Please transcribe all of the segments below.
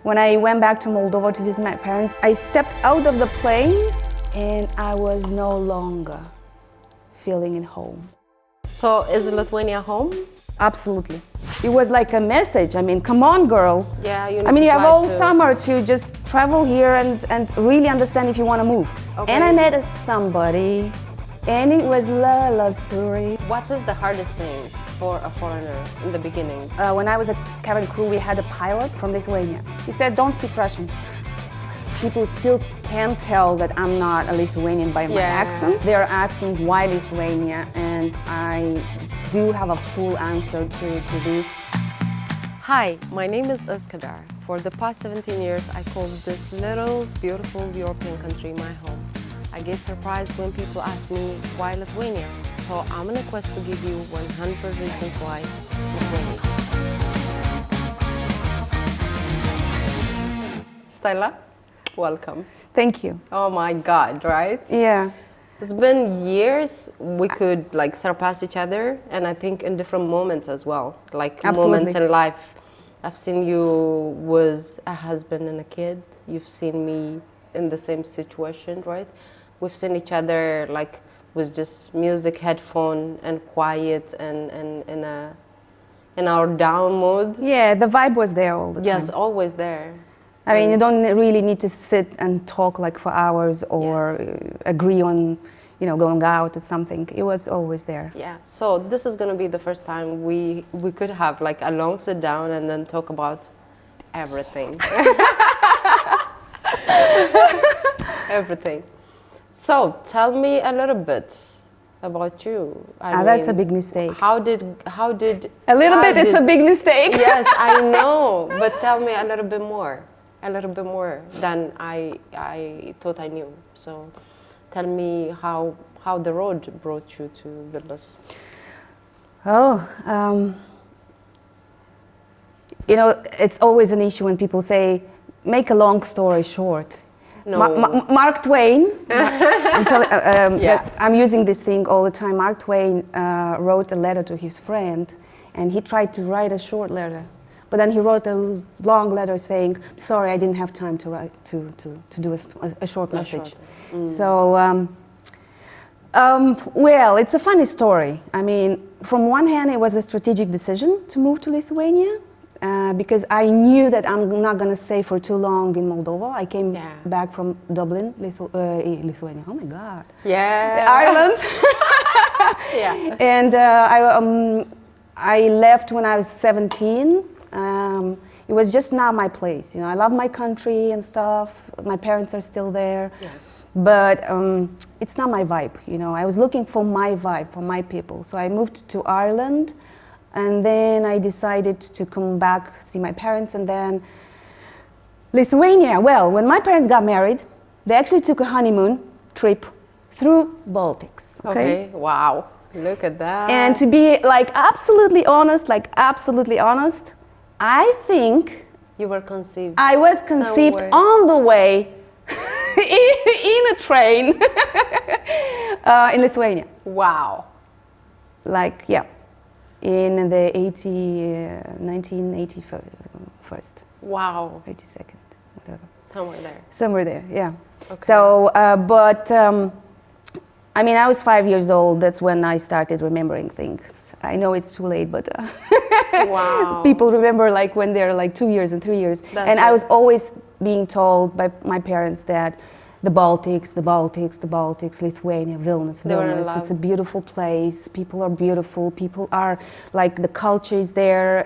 When I went back to Moldova to visit my parents, I stepped out of the plane and I was no longer feeling at home. So is Lithuania home? Absolutely. It was like a message. I mean, come on, girl. Yeah, you have all summer to just travel here and really understand if you want to move. Okay. And I met somebody, and it was love story. What is the hardest thing for a foreigner in the beginning? When I was a cabin crew, we had a pilot from Lithuania. He said, don't speak Russian. People still can't tell that I'm not a Lithuanian by my accent. They're asking why Lithuania, and I do have a full answer to this. Hi, my name is Iskandar. For the past 17 years, I call this little, beautiful European country my home. I get surprised when people ask me why Lithuania. So I'm on a quest to give you 100 reasons why Lithuania. Stela, welcome. Thank you. Oh my God, right? Yeah. It's been years we could surpass each other, and I think in different moments as well, moments in life. I've seen you with a husband and a kid. You've seen me in the same situation, right? We've seen each other with just music, headphone, and quiet, and in our down mood. Yeah, the vibe was there all the time. Yes, always there. I mean, you don't really need to sit and talk for hours or agree on, going out or something. It was always there. Yeah. So this is going to be the first time we could have a long sit down and then talk about everything. Everything. So tell me a little bit about you. That's a big mistake. How did it's a big mistake. Yes, I know, but tell me a little bit more than I thought I knew. So tell me how the road brought you to Vilnius. It's always an issue when people say, make a long story short. No. Mark Twain, I'm using this thing all the time. Mark Twain wrote a letter to his friend, and he tried to write a short letter. But then he wrote a long letter saying, sorry, I didn't have time to write, to do a short message. So, well, it's a funny story. I mean, from one hand, it was a strategic decision to move to Lithuania, because I knew that I'm not going to stay for too long in Moldova. I came back from Dublin, Lithuania. Oh my God. Yeah. Ireland. Yeah. And I left when I was 17. It was just not my place. I love my country and stuff. My parents are still there. Yeah. But it's not my vibe. I was looking for my vibe, for my people. So I moved to Ireland. And then I decided to come back, see my parents, and then Lithuania. Well, when my parents got married, they actually took a honeymoon trip through Baltics. Okay, wow, look at that. And to be absolutely honest, I think you were conceived. I was conceived somewhere on the way in a train in Lithuania. Wow. In the 1981st. Wow. 82nd, whatever. Somewhere there, yeah. Okay. So, I was 5 years old. That's when I started remembering things. I know it's too late, but wow. People remember when they're 2 years and 3 years. That's I was always being told by my parents that the Baltics, Lithuania, Vilnius. It's a beautiful place. People are beautiful. People are the culture is there.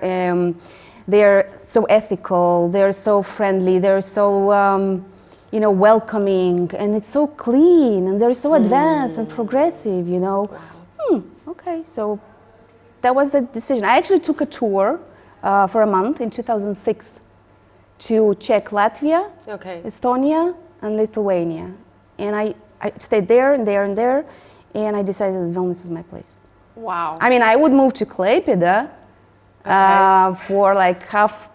They're so ethical. They're so friendly. They're so welcoming, and it's so clean, and they're so advanced and progressive. Wow. Okay, so that was the decision. I actually took a tour for a month in 2006 to check Latvia, Estonia, and Lithuania, and I stayed there and there and there, and I decided that Vilnius is my place. Wow. I would move to Klaipėda for half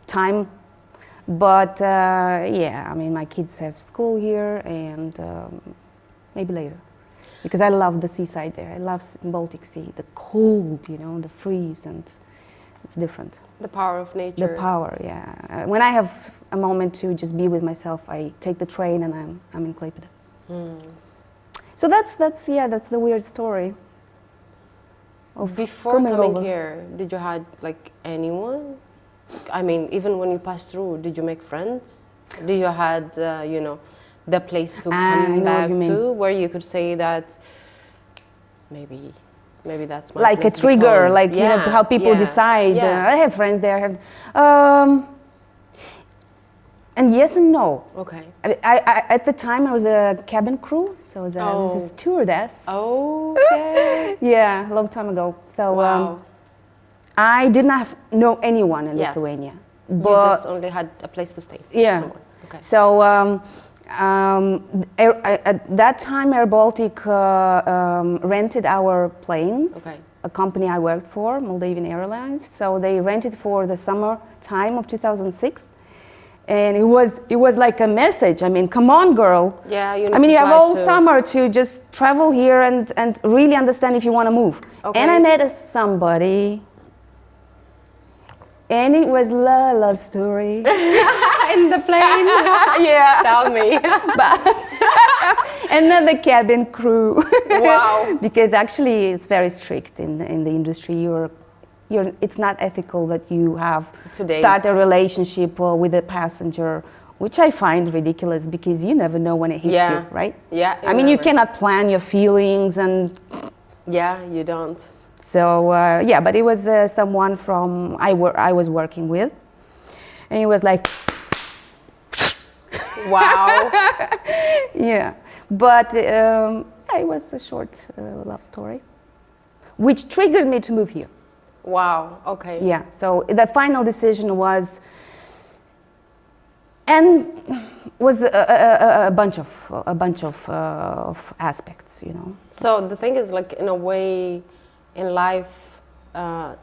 time, but my kids have school here, and maybe later, because I love the seaside there. I love Baltic Sea, the cold, the freeze, and it's different. The power of nature. The power, yeah. When I have a moment to just be with myself, I take the train and I'm in Klaipėda. So that's the weird story. Before coming here, did you had like anyone? I mean, even when you passed through, did you make friends? Did you had the place to come back to, where you could say that maybe that's my like place a trigger, because, like you know how people decide. I have friends there. And yes and no. Okay. I at the time I was a cabin crew, so I was a stewardess. Okay. Yeah, a long time ago. So wow. I did not know anyone in Lithuania. But you just only had a place to stay. Yeah. Somewhere. Okay. So at that time, Air Baltic rented our planes. Okay. A company I worked for, Moldovan Airlines. So they rented for the summer time of 2006. And it was like a message. I mean, come on, girl. Yeah, you have all summer to just travel here and really understand if you want to move. Okay. And I met somebody, and it was love story. In the plane? Yeah. Tell me. And then the cabin crew. Wow. Because actually it's very strict in the industry. It's not ethical that you have start a relationship with a passenger, which I find ridiculous because you never know when it hits you, right? Yeah. I mean, you cannot plan your feelings and... Yeah, you don't. So, but it was someone from I was working with, and he was like... Wow. Yeah, but it was a short love story, which triggered me to move here. Wow. Okay. Yeah. So the final decision was, and was a bunch of aspects, you know. So the thing is, like in a way, in life, I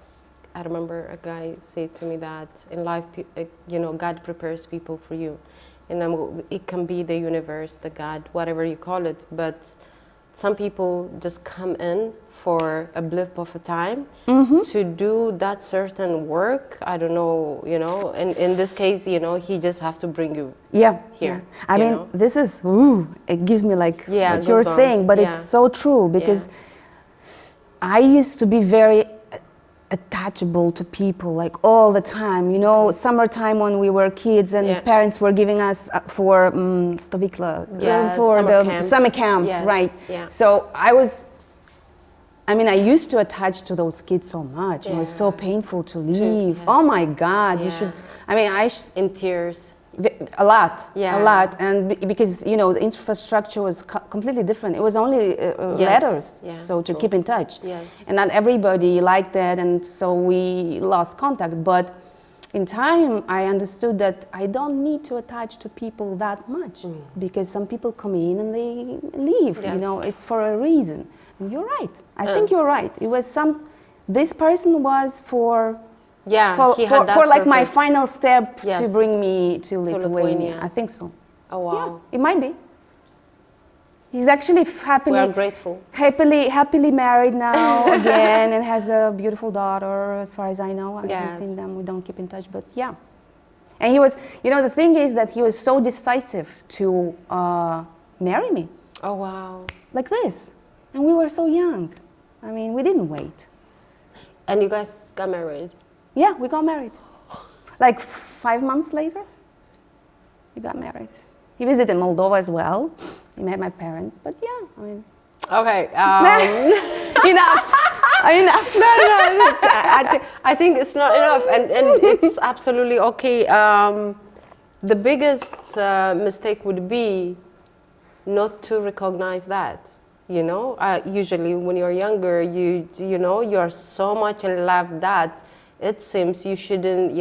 remember a guy said to me that in life, God prepares people for you, and it can be the universe, the God, whatever you call it, but. Some people just come in for a blip of a time to do that certain work. I don't know, and in this case, he just have to bring you here. Yeah. I mean, this is, it gives me like what you're saying, but it's so true because I used to be very attachable to people like all the time, summertime when we were kids and parents were giving us for stovykla, for the summer camps, right? Yeah. So I used to attach to those kids so much. It was so painful to leave. Oh my God, you should, in tears. A lot, and because the infrastructure was completely different. It was only letters, so to keep in touch, and not everybody liked that, and so we lost contact. But in time, I understood that I don't need to attach to people that much because some people come in and they leave. It's for a reason. And you're right. I think you're right. It was this person was for like my final step to bring me to Lithuania. I think so. Oh wow! Yeah, it might be. He's actually We are grateful. Happily married now again, and has a beautiful daughter. As far as I know, I haven't seen them. We don't keep in touch, but yeah. And he was, the thing is that he was so decisive to marry me. Oh wow! Like this, and we were so young. I mean, we didn't wait. And you guys got married. Yeah, we got married. Like 5 months later, we got married. He visited Moldova as well. He met my parents, but yeah, I mean. Okay. Enough. No. I think it's not enough, and it's absolutely okay. The biggest mistake would be not to recognize that. Usually when you're younger, you are so much in love that it seems you shouldn't,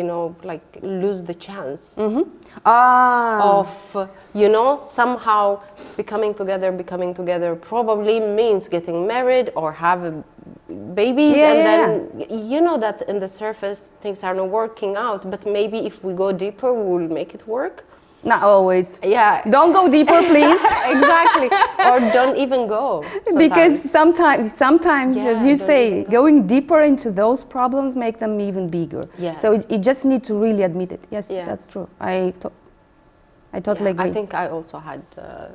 lose the chance of, somehow becoming together probably means getting married or have babies. Then, that in the surface things are not working out, but maybe if we go deeper, we will make it work. Not always. Yeah. Don't go deeper, please. Exactly. Or don't even go. Because sometimes, Yeah, as you don't say, even go. going deeper into those problems make them even bigger. Yes. So you just need to really admit it. Yes, Yeah. that's true. I totally agree. I think I also had the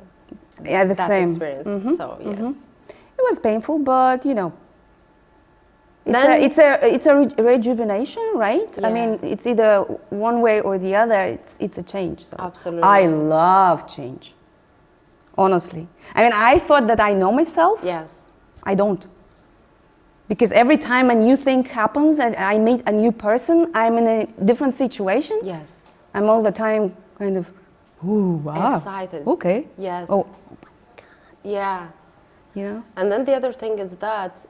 that same experience. So yes. It was painful, but you know, Then- it's a rejuvenation, right? I Yeah. mean, it's either one way or the other. It's a change. So Absolutely. I love change. Honestly, I mean, I thought that I know myself. Yes. I don't. Because every time a new thing happens and I meet a new person, I'm in a different situation. Yes. I'm all the time kind of, ooh, wow. Excited. Okay. Yes. Oh, Yeah. you know? And then the other thing is that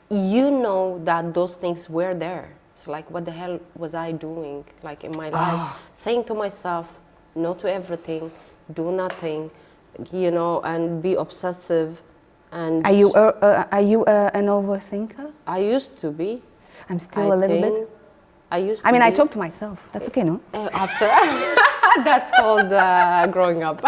you know that those things were there. It's like, what the hell was I doing, like in my life? Saying to myself, no to everything, do nothing, you know, and be obsessive. And Are you an overthinker? I used to be. I'm still a little bit. I used. I mean, to I be. talk to myself. That's okay, no? Absolutely. That's called growing up.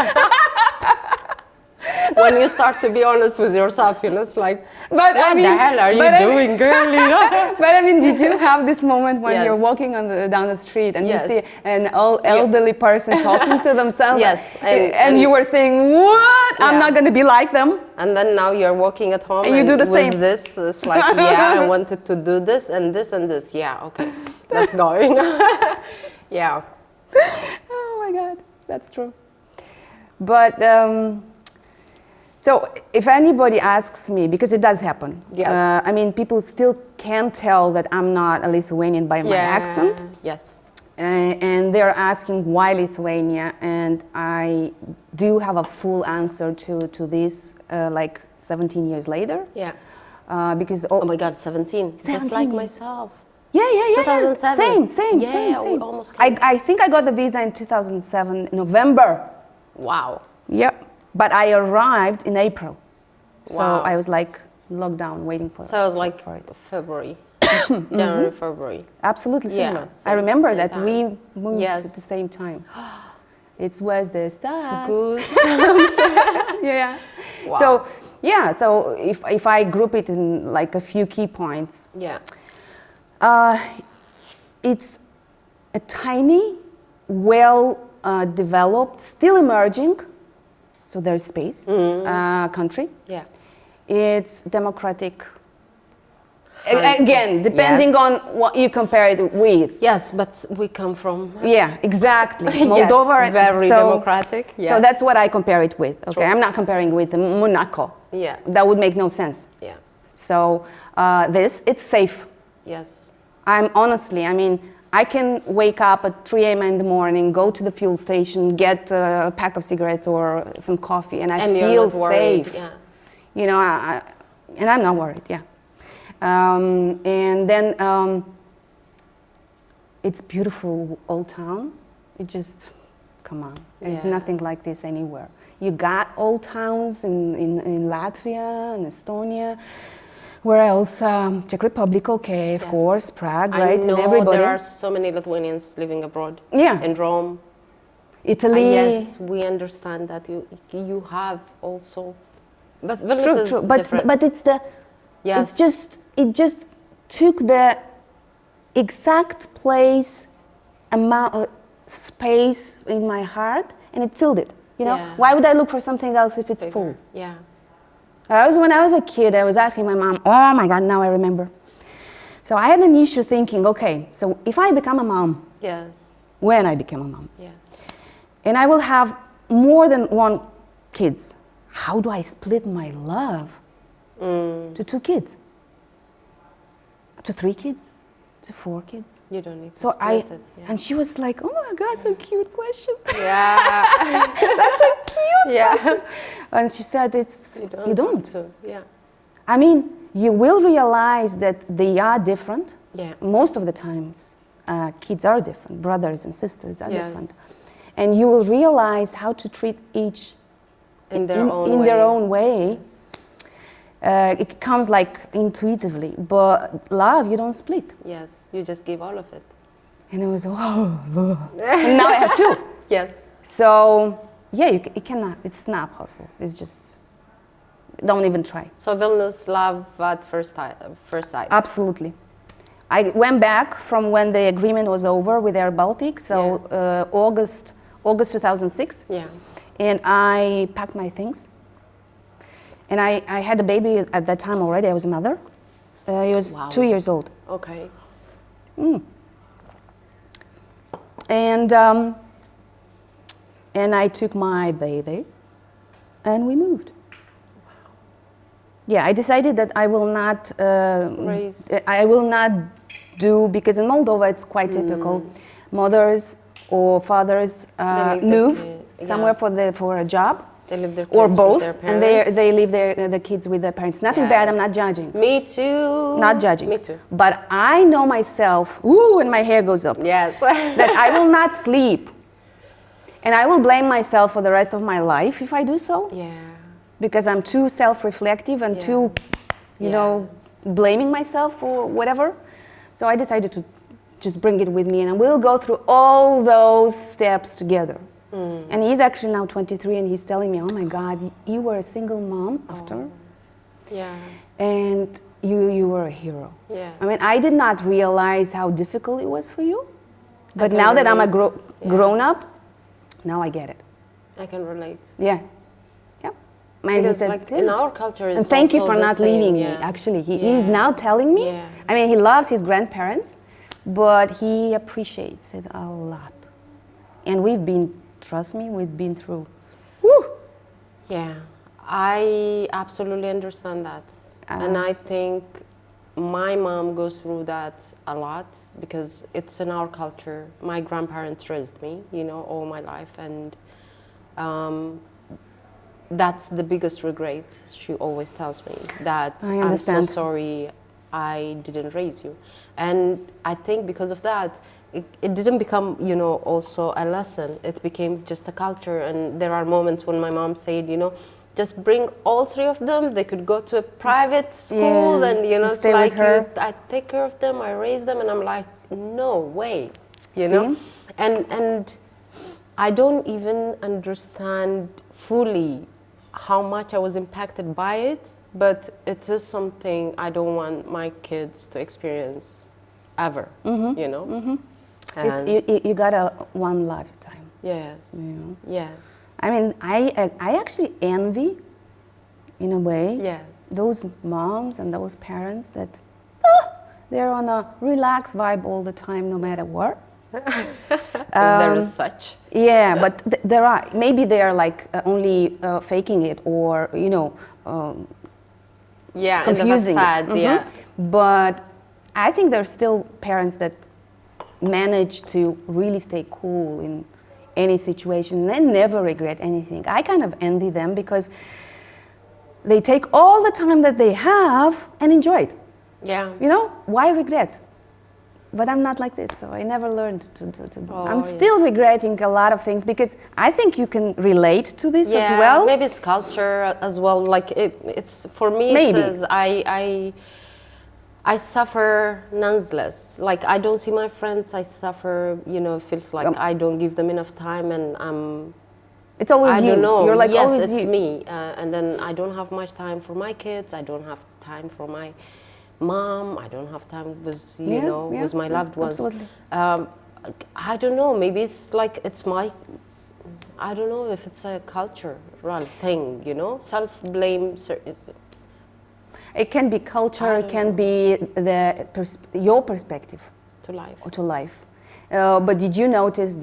When you start to be honest with yourself, you know, it's like, But what the hell are you doing, girl? You know? But I mean, did you have this moment when Yes. you're walking down the street and Yes. you see an elderly person talking to themselves? Yes, And you were saying, what? I'm Yeah. not going to be like them. And then now you're walking at home And you do the with same. this, it's like, yeah, I wanted to do this and this and this. Yeah, okay, let's go. You know? Yeah. Oh my God, that's true. But so if anybody asks me, because it does happen, Yes. I mean, people still can't tell that I'm not a Lithuanian by my accent. Yes. And they're asking why Lithuania, and I do have a full answer to this, like 17 years later. Yeah. Because Oh my God, 17. Just 17, like yeah. myself. Yeah. 2007. Same. Yeah, we almost came. I think I got the visa in 2007, November. Wow. Yep. But I arrived in April. So Wow. I was like locked down, waiting for So it was like for it. February. January, February. Absolutely similar. Yeah, I remember same that time. we moved Yes. at the same time. It was the stars. Goose. Yeah. Wow. So yeah. So if I group it in like a few key points, Yeah. it's a tiny, well developed, still emerging. So there's space. Country. Yeah. It's democratic. Handsome. Again, depending Yes. on what you compare it with. Yes, but we come from Yeah, exactly. Yes, Moldova, very so, democratic. Yes. So that's what I compare it with. Okay, True. I'm not comparing with Monaco. Yeah. That would make no sense. Yeah. So it's safe. Yes. I mean, I can wake up at 3 a.m. in the morning, go to the fuel station, get a pack of cigarettes or some coffee, and I And you're feel not worried, safe. yeah. You know, and I'm not worried. Yeah. And then it's beautiful old town. It just, come on, there's Yes. nothing like this anywhere. You got old towns in Latvia and Estonia. Where else? Czech Republic, okay, of Yes. course, Prague, I right? know And everybody. there are so many Lithuanians living abroad. Yeah. In Rome. Italy. Yes, we understand that you have also. But Vilnius True, is true. different. But it's the. Yes. It just took the exact place, amount, space in my heart, and it filled it. You know, Yeah. why would I look for something else if it's full? Yeah. When I was a kid, I was asking my mom, oh my God, now I remember. So I had an issue thinking, okay, so if I become a mom, Yes. when I became a mom, Yes. and I will have more than one kids, how do I split my love to 2 kids? To 3 kids? To 4 kids? You don't need to So split it. Yeah. and she was like, oh my God, so cute question. Yeah. That's a cute Yeah. question. And she said, you don't. have to. Yeah. I mean, you will realize that they are different. Yeah. Most of the times, kids are different. Brothers and sisters are Yes. different. And you will realize how to treat each In their own in way. their own way. Yes. It comes like intuitively, but love, you don't split. Yes. You just give all of it. And it was, oh, and now I have two. Yes. So, yeah, you cannot, it's not possible. It's just, don't even try. So Vilnius, love at first sight. Absolutely. I went back from when the agreement was over with Air Baltic, so August 2006. Yeah. And I packed my things. And I had a baby at that time already. I was a mother. He was 2 years old. Okay. And I took my baby and we moved. Yeah, I decided that I will not raise. I will not do, because in Moldova it's quite typical. Mothers or fathers move somewhere for a job. They leave their kids or both, with their and they leave the kids with their parents. Nothing bad. I'm not judging. Me too. Not judging. Me too. But I know myself. Ooh, and my hair goes up. Yes. That I will not sleep, and I will blame myself for the rest of my life if I do so. Yeah. Because I'm too self-reflective and too, you know, blaming myself for whatever. So I decided to just bring it with me, and we'll go through all those steps together. And he's actually now 23, and he's telling me, oh my God, you were a single mom after. Yeah. And you were a hero. Yeah. I mean, I did not realize how difficult it was for you. But now that I'm a grown up, now I get it. I can relate. Yeah. Yeah. And because he said, like in our culture, it's and thank you for not same, leaving me. Actually, he is now telling me. Yeah. I mean, he loves his grandparents, but he appreciates it a lot. And we've been, trust me, we've been through. Woo! Yeah, I absolutely understand that. And I think my mom goes through that a lot because it's in our culture. My grandparents raised me, you know, all my life. And that's the biggest regret. She always tells me that I'm so sorry I didn't raise you. And I think because of that, it didn't become, you know, also a lesson. It became just a culture. And there are moments when my mom said, you know, just bring all three of them. They could go to a private school and, you know, it's like I take care of them, I raise them. And I'm like, no way, you know? And I don't even understand fully how much I was impacted by it, but it is something I don't want my kids to experience ever, you know? It's, you got one lifetime. Yes, you know? Yes. I mean, I actually envy, in a way, those moms and those parents that they're on a relaxed vibe all the time, no matter what. There is such. Yeah, but there are, maybe they are like only faking it or, you know, confusing it. But I think there's still parents that manage to really stay cool in any situation and never regret anything. I kind of envy them because they take all the time that they have and enjoy it. Yeah. You know, why regret? But I'm not like this, so I never learned to I'm still regretting a lot of things because I think you can relate to this as well. Maybe it's culture as well. Like it's for me. Maybe. It says I suffer nonetheless. Like I don't see my friends. I suffer. You know, it feels like I don't give them enough time, and I'm. It's always you. I don't know. You're like yes, always it's you. me. And then I don't have much time for my kids. I don't have time for my mom. I don't have time with you know with my loved ones. Absolutely. I don't know. Maybe it's like it's my. I don't know if it's a cultural thing. You know, self-blame. It can be culture. It can be your perspective to life. To life. But did you notice?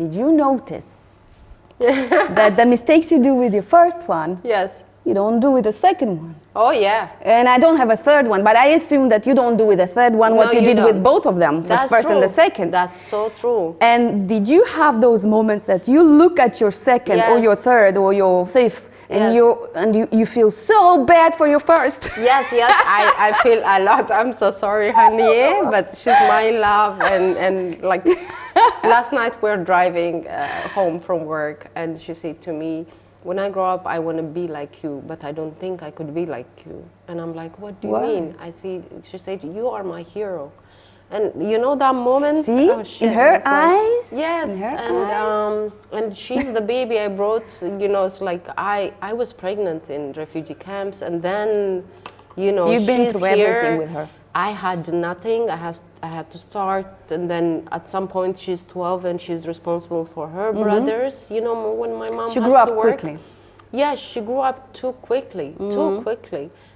That the mistakes you do with your first one, you don't do with the second one. Oh yeah. And I don't have a third one, but I assume that you don't do with the third one what you did with both of them, the first and the second. That's so true. And did you have those moments that you look at your second or your third or your fifth and you feel so bad for your first? Yes, I feel a lot. I'm so sorry, honey, but she's my love. And like last night we're driving home from work, and she said to me, when I grow up, I want to be like you, but I don't think I could be like you. And I'm like, what do you mean? She said, you are my hero. And you know that moment? See, oh, shit, in her that's like- eyes. Yes, In her eyes. And she's the baby I brought. You know, it's like I was pregnant in refugee camps, and then, you know, You've been she's through here. everything with her. I had nothing. I had to start, and then at some point she's 12 and she's responsible for her brothers. You know, when my mom She has grew up to work. quickly. Yeah, she grew up too quickly,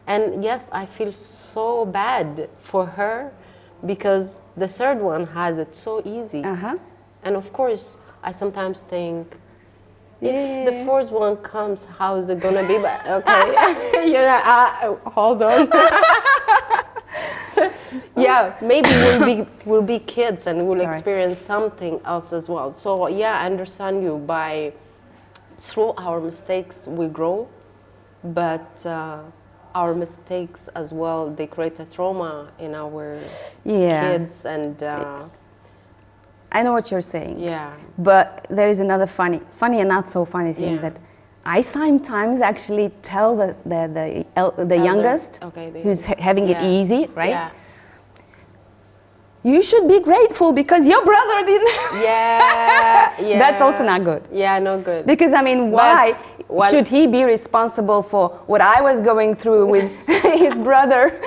and yes, I feel so bad for her because the third one has it so easy. And of course, I sometimes think, if the fourth one comes, how is it gonna be? But okay, you know, hold on. Yeah, maybe we'll be kids and we'll experience something else as well. So yeah, I understand you. Through our mistakes we grow, but our mistakes as well, they create a trauma in our kids. And I know what you're saying. yeah, But there is another funny and not so funny thing that I sometimes actually tell the youngest, who's having it easy, right? Yeah. You should be grateful because your brother didn't. Yeah. That's also not good. Yeah, not good. Because I mean, why should he be responsible for what I was going through with his brother?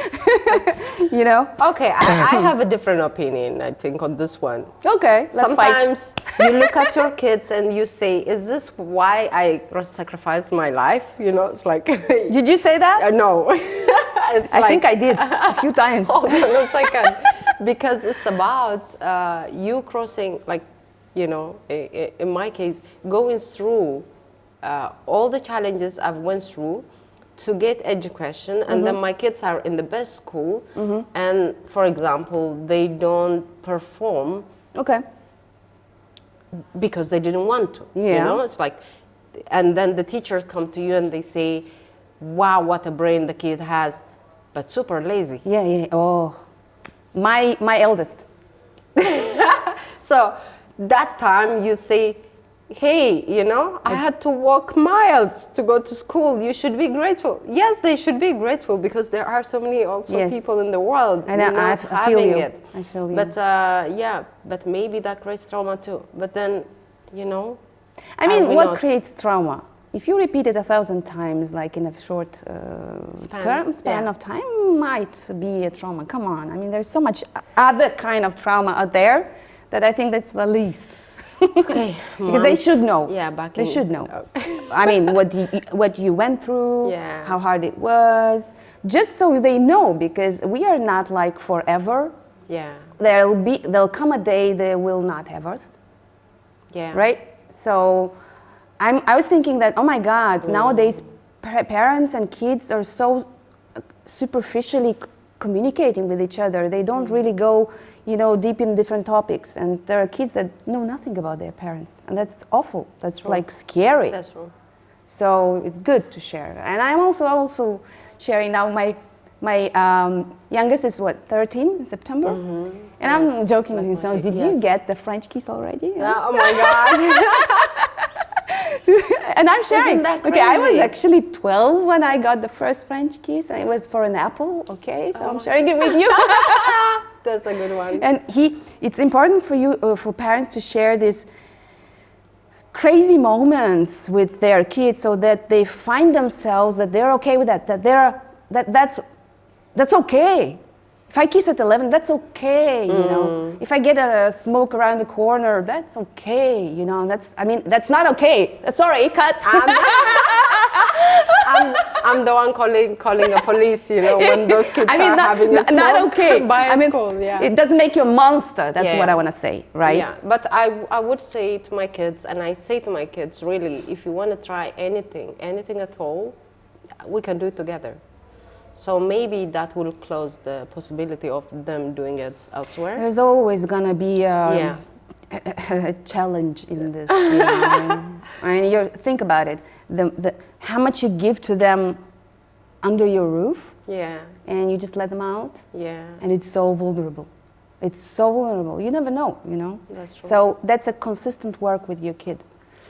You know? Okay, I have a different opinion, I think, on this one. Okay, let's Sometimes you look at your kids and you say, is this why I sacrificed my life? You know, it's like... Did you say that? No. I think I did a few times. Hold on a second. Because it's about you crossing, like, you know, in my case, going through all the challenges I've went through to get education, and then my kids are in the best school, and for example, they don't perform because they didn't want to. You know, it's like, and then the teachers come to you and they say, wow, what a brain the kid has, but super lazy. Oh, my eldest. So that time you say, hey, you know, I had to walk miles to go to school. You should be grateful. Yes, they should be grateful because there are so many people in the world I feel you. I feel you. But but maybe that creates trauma too. But then, you know, I mean, what creates trauma? If you repeat it 1,000 times, like in a short span of time, might be a trauma. Come on, I mean, there's so much other kind of trauma out there that I think that's the least. Okay, because they should know. Yeah, they should know. I mean, what you went through, how hard it was, just so they know. Because we are not like forever. Yeah. There'll come a day they will not have us. Yeah. Right. So, I was thinking that, oh my God, nowadays parents and kids are so superficially communicating with each other. They don't really go, you know, deep in different topics. And there are kids that know nothing about their parents. And that's awful. That's like scary. That's true. So it's good to share. And I'm also sharing now. My youngest is 13 in September? And I'm joking with him, so did you get the French kiss already? Oh my God. And I'm sharing. Okay, I was actually 12 when I got the first French kiss, and it was for an apple. Okay, so I'm sharing it with you. That's a good one. And it's important for you, for parents, to share these crazy moments with their kids, so that they find themselves that they're okay with that. That's okay. If I kiss at 11, that's okay, you know. If I get a smoke around the corner, that's okay, you know. That's not okay. Sorry, cut. I'm the one calling a police, you know, when those kids are having a smoke not okay. by a school. It doesn't make you a monster. That's what I want to say, right? Yeah, but I would say to my kids, and I say to my kids, really, if you want to try anything at all, we can do it together. So maybe that will close the possibility of them doing it elsewhere. There's always gonna be a challenge in this. You know? I mean, think about it. How much you give to them under your roof, and you just let them out, and it's so vulnerable. It's so vulnerable. You never know, you know. That's true. So that's a consistent work with your kid.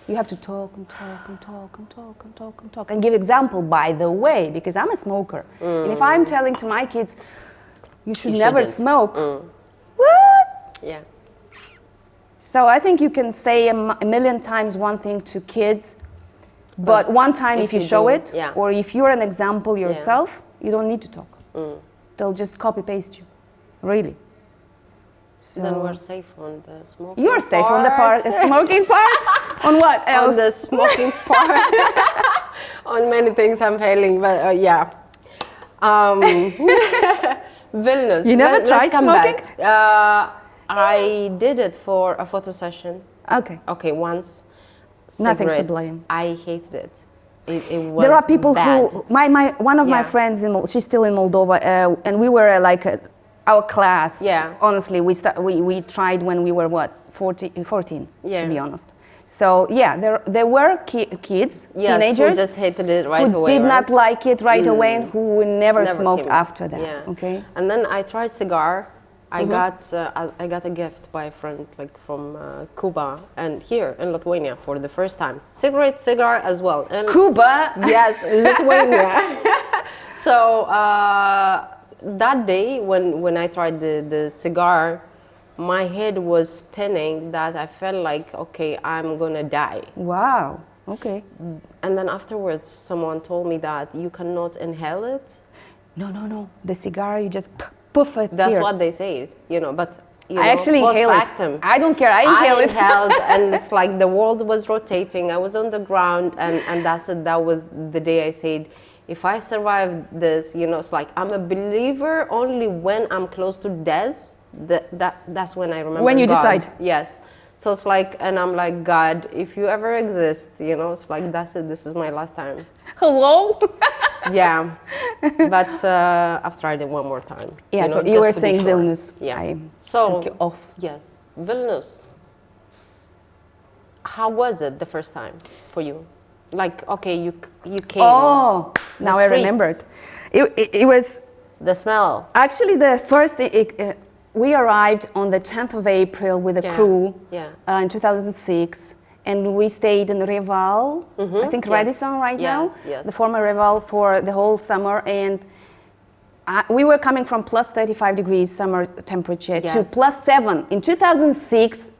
You have to talk and talk and talk and talk and talk and talk and give example, by the way, because I'm a smoker. And if I'm telling to my kids, you should never smoke. What? Yeah. So I think you can say a million times one thing to kids, but one time if you show it, or if you're an example yourself, you don't need to talk. They'll just copy paste you, really. So then we're safe on the smoking You're safe on the smoking part? On what else? On the smoking part. On many things I'm failing, but yeah. Vilnius. You never tried smoking? I did it for a photo session. Okay. Okay, once. Nothing to blame. I hated it. It was There are people bad. who, one of my friends, she's still in Moldova, and we were our class. Yeah. Honestly, we tried when we were 14, to be honest. So yeah, there were kids, teenagers, who just hated it right who away. did not like it right away, and who never smoked after that. Yeah. Okay. And then I tried cigar. I got a gift by a friend from Cuba and here in Lithuania for the first time. Cigar as well. And Cuba? Yes, Lithuania. So that day when I tried the cigar, my head was spinning that I felt like, okay, I'm gonna die. Wow, okay. And then afterwards someone told me that you cannot inhale it. No. The cigar, you just puff it. That's what they say, but I actually inhale it. I don't care. I inhaled and it's like the world was rotating. I was on the ground and that's it. That was the day I said, if I survive this, it's like I'm a believer only when I'm close to death. That's when I remember when you God. Decide. Yes. So it's like, and I'm like, God, if you ever exist, it's like, that's it. This is my last time. Hello? Yeah, but I've tried it one more time. Yeah, so you were saying Vilnius. Yeah. I took you off. Yes, Vilnius. How was it the first time for you? Like, okay, you came. Oh, now I remembered. It was the smell. Actually, the first we arrived on the 10th of April with a crew in 2006. And we stayed in Reval, I think Radisson now, the former Reval, for the whole summer. And we were coming from plus 35 degrees summer temperature to plus 7 in 2006.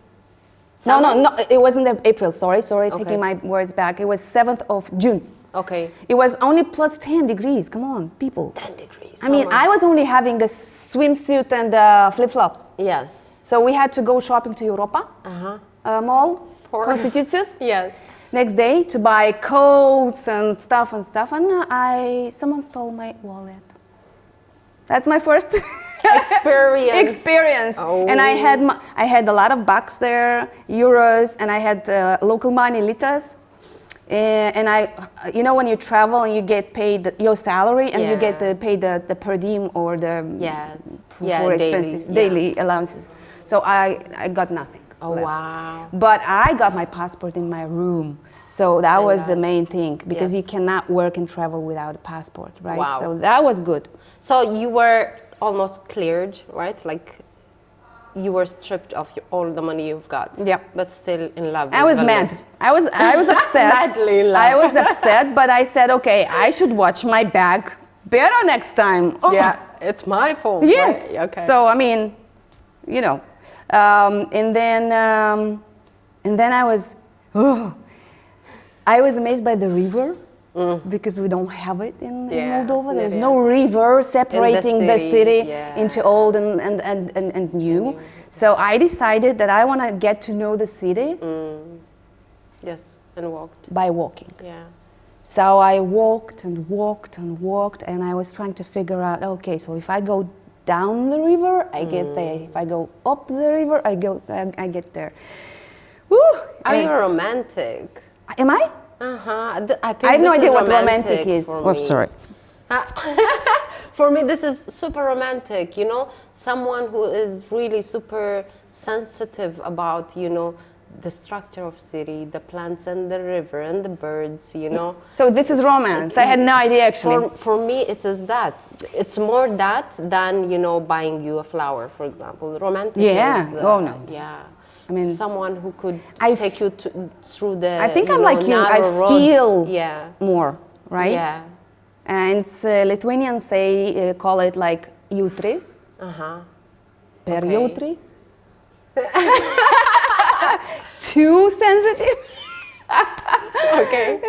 Summer? No, it wasn't April, sorry, taking my words back. It was 7th of June. Okay. It was only plus 10 degrees, come on, people. 10 degrees. I mean, I was only having a swimsuit and flip-flops. Yes. So we had to go shopping to Europa Mall. Constitucius. Yes. Next day to buy coats and stuff, and someone stole my wallet. That's my first experience. Oh. And I had a lot of bucks there, euros, and I had local money, litas. And when you travel and you get paid your salary and you get paid the per diem or the for expenses, daily allowances. So I got nothing. Oh, left. wow. But I got my passport in my room. So that was the main thing, because you cannot work and travel without a passport, right? Wow. So that was good. So you were almost cleared, right? Like you were stripped of all the money you've got. Yeah. But still in love. I was mad. I was upset. Madly in love. I was upset, but I said, okay, I should watch my bag better next time. Oh. Yeah, it's my fault. Yes. Right? Okay. So, I mean, and then I was amazed by the river, because we don't have it in Moldova. There's no river separating the city into old and new. So I decided that I want to get to know the city. Yes, and walked. By walking. Yeah. So I walked and walked and walked, and I was trying to figure out, okay, so if I go down the river, I get there. If I go up the river, I get there. Woo! Are you romantic? Am I? I think I have no idea what romantic is. Oh, sorry. For me, this is super romantic. Someone who is really super sensitive about, the structure of city, the plants and the river and the birds, So this is romance. I had no idea, actually. For me, it is that. It's more that than, buying you a flower, for example. Romantic is... Oh, no. Yeah. I mean... Someone who could take you through the, I think I'm like you. I feel more, right? Yeah. And Lithuanians call it like jutri. Per jutri. Too sensitive. Okay.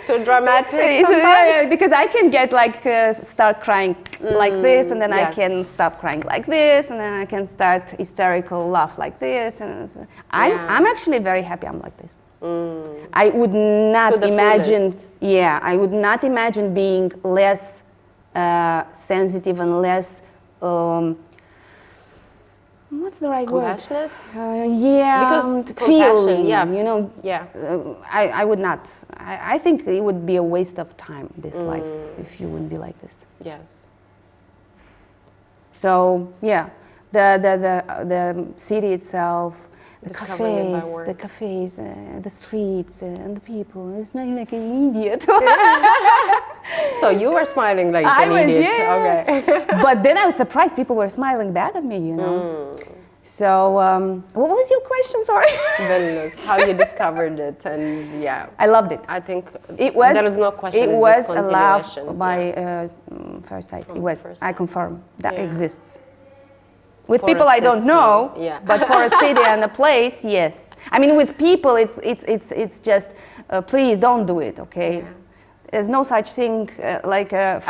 Too dramatic Yeah, because I can get like start crying like this, and then I can stop crying like this, and then I can start hysterical laugh like this, and I'm actually very happy I'm like this. I would not imagine. Fullest. Yeah, I would not imagine being less sensitive and less. What's the right compassionate? word? Yeah, Because feeling. yeah, you know. Yeah. I would not. I think it would be a waste of time, this life, if you wouldn't be like this. Yes. So yeah, the city itself, the cafes, the streets, and the people. It's smelling like an idiot. So you were smiling like I an was, idiot. yeah. Okay. But then I was surprised people were smiling back at me, you know. So what was your question? Sorry. Vilnius, how you discovered it, and yeah, I loved it. I think It was. there is no question. It it's was just a love continuation. by first sight. It was. first I sight. confirm that exists. With For people a I don't city, know, yeah. but for a city and a place, yes. I mean, with people, it's just please don't do it, okay? Yeah. There's no such thing like a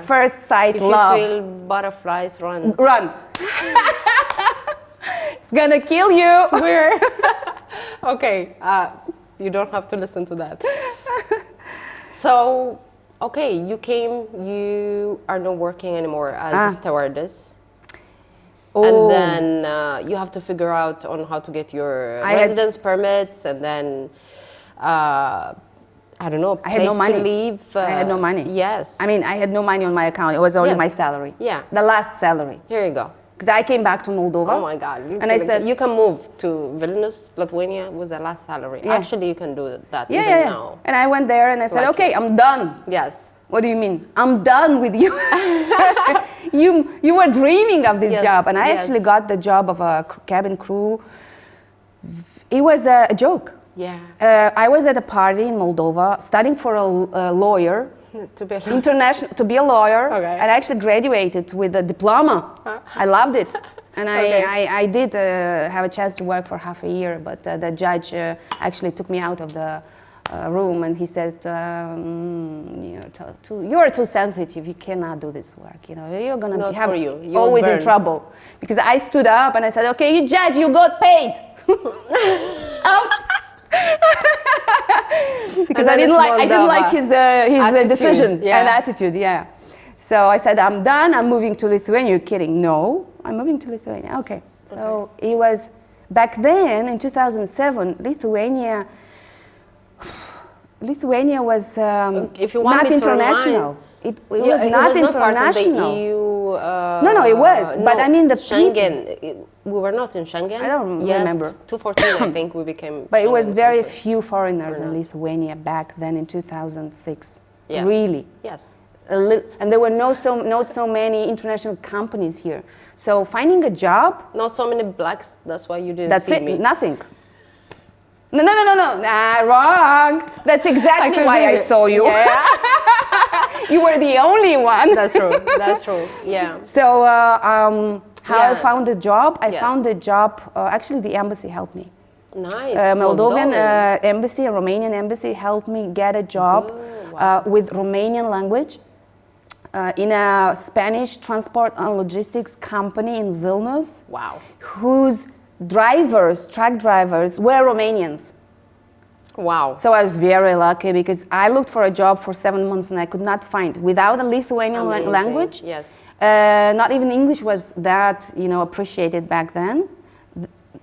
first sight if love. If you feel butterflies, run. Run. It's gonna kill you. Swear. Okay, you don't have to listen to that. So, okay, you came, you are not working anymore as a stewardess. Oh. And then you have to figure out on how to get your residence permits, and then I don't know, I had no place money. to leave. I had no money. Yes. I mean, I had no money on my account. It was only my salary. Yeah. The last salary. Here you go. Because I came back to Moldova. Oh my God. And I said, you can move to Vilnius, Lithuania with the last salary. Yeah. Actually, you can do that even yeah. now. And I went there and I said, okay, I'm done. Yes. What do you mean? I'm done with you. You were dreaming of this job. And I actually got the job of a cabin crew. It was a joke. Yeah. I was at a party in Moldova studying for a lawyer. To be a lawyer. Okay. And I actually graduated with a diploma. I loved it. And I did have a chance to work for half a year, but the judge actually took me out of the room and he said, you're too sensitive, you cannot do this work. You know, you're going to be always in trouble. Because I stood up and I said, okay, you judge, you got paid. Out. Because I didn't like his decision and attitude, yeah. So I said, I'm done, I'm moving to Lithuania. You're kidding? No, I'm moving to Lithuania. Okay. So it was, back then in 2007, Lithuania was if you want not international. It was not international. Part of the EU, no, it was. But I mean the Schengen. We were not in Schengen. I don't remember. 2014, I think we became. But Schengen, it was very few foreigners in Lithuania back then in 2006. Yes. Really. Yes. And there were not so many international companies here. So finding a job. Not so many blacks. That's why you didn't see me. Nothing. No. Nah, wrong. That's exactly why I saw you. Yeah. You were the only one. That's true. Yeah. So how I found a job? I found a job. Actually, the embassy helped me. Nice. Moldovan embassy, a Romanian embassy helped me get a job with Romanian language in a Spanish transport and logistics company in Vilnius. Wow. Whose truck drivers were Romanians. Wow. So I was very lucky because I looked for a job for 7 months and I could not find, without a Lithuanian language. Yes. Not even English was that, appreciated back then,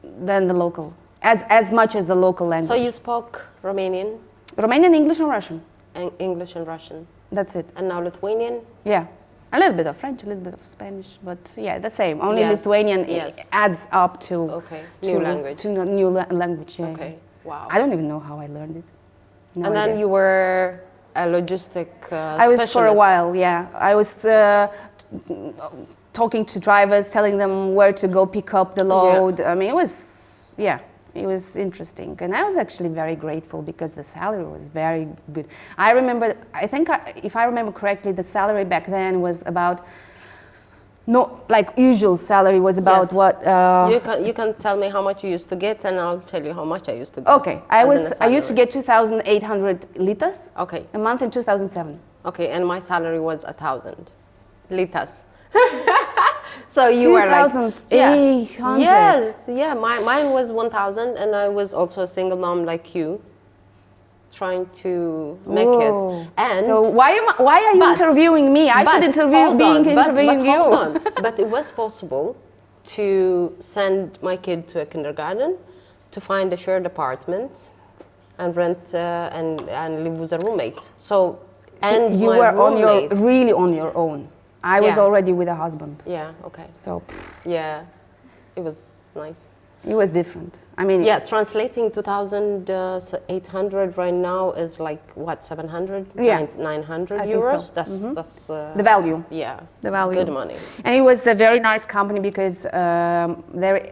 than the local, as much as the local language. So you spoke Romanian? Romanian, English and Russian. And English and Russian. That's it. And now Lithuanian? Yeah. A little bit of French, a little bit of Spanish, but yeah, the same. Only Lithuanian adds up to new language. To new language. Yeah. Okay. Wow. I don't even know how I learned it. No and idea. Then you were a logistic I was specialist. for a while, yeah. I was talking to drivers, telling them where to go pick up the load. Yeah. I mean, it was interesting. And I was actually very grateful because the salary was very good. I think if I remember correctly, the salary back then was about No, like usual salary was about Yes. what? You can tell me how much you used to get, and I'll tell you how much I used to get. Okay, I used to get 2,800 litas Okay. a month in 2007. Okay, and my salary was 1,000 litas. So you were like 2,800. Yes, yeah. Mine was 1,000, and I was also a single mom like you, trying to make Whoa. it. And so why are you interviewing me? I should interviewing you. Hold on. But it was possible to send my kid to a kindergarten, to find a shared apartment, and rent and live with a roommate. So and you my were roommate, really on your own. I was already with a husband. Yeah. Okay. So yeah, it was nice. It was different. I mean, yeah, translating 2,800 right now is like what, 700, 900 euros. So. That's the value. Yeah, the value. Good money. And it was a very nice company because they're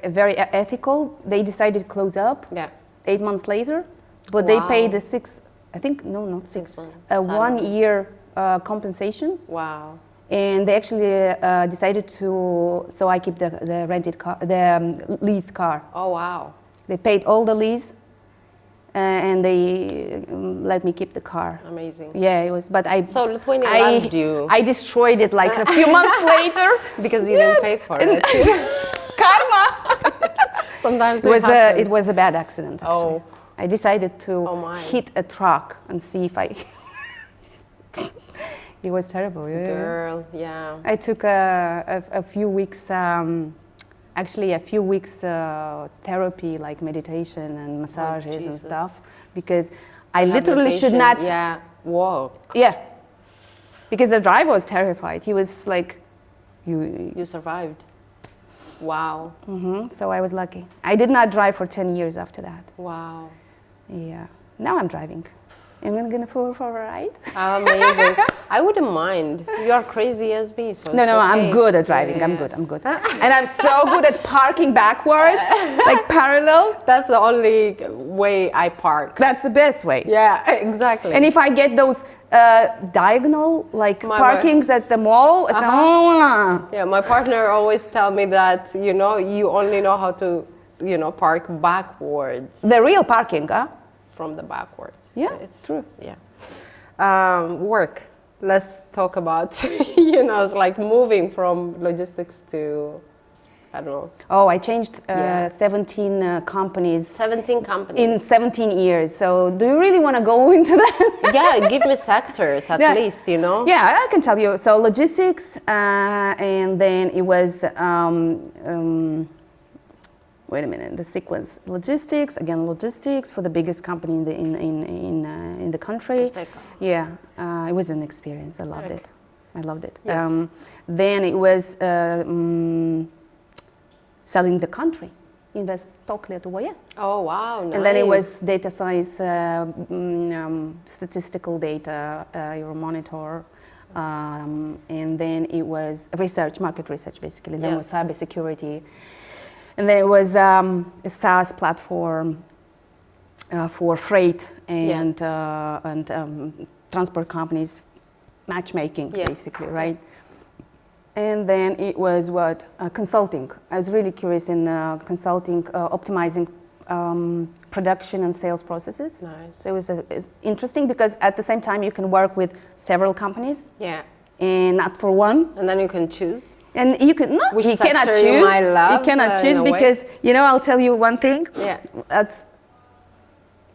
very ethical. They decided to close up. Yeah. 8 months later, but they paid the 6. I think no, not 6. 1 year compensation. Wow. And they actually decided to, so I keep the rented car, the leased car. Oh, wow. They paid all the lease and they let me keep the car. Amazing. Yeah, it was, but So Lithuania loved you. I destroyed it like a few months later. Because you didn't pay for it. Karma! Sometimes it was a bad accident, actually. Oh. I decided to hit a truck and see if I... It was terrible. Yeah. Girl, yeah. I took a few weeks, actually a few weeks therapy, like meditation and massages and stuff, because I literally should not walk. Yeah, because the driver was terrified. He was like, You survived. Wow. So I was lucky. I did not drive for 10 years after that. Wow. Yeah. Now I'm driving. I'm gonna pull for a ride. Amazing. I wouldn't mind. You're crazy as me, so No, okay. I'm good at driving. Yeah. I'm good. And I'm so good at parking backwards, like parallel. That's the only way I park. That's the best way. Yeah, exactly. And if I get those diagonal, like parkings at the mall, it's yeah, my partner always tell me that, you only know how to, park backwards. The real parking, huh? From the backwards. Yeah, it's true. Yeah. Work. Let's talk about, it's like moving from logistics to, I don't know. Oh, I changed 17 companies. 17 companies. In 17 years. So do you really want to go into that? Yeah, give me sectors at least, Yeah, I can tell you. So logistics, and then it was, wait a minute, the sequence. Logistics for the biggest company in the country. Yeah, it was an experience. I loved it. Yes. Then it was selling the country. Investok Lietuvoje. Oh, wow, nice. And then it was data science, statistical data, Euromonitor, and then it was market research basically. Then it was cybersecurity. And then it was a SaaS platform for freight and transport companies, matchmaking basically, right? And then it was consulting. I was really curious in consulting, optimizing production and sales processes. Nice. So it was it's interesting because at the same time you can work with several companies. Yeah. And not for one. And then you can choose. And you can you cannot choose. You cannot choose because I'll tell you one thing. Yeah. That's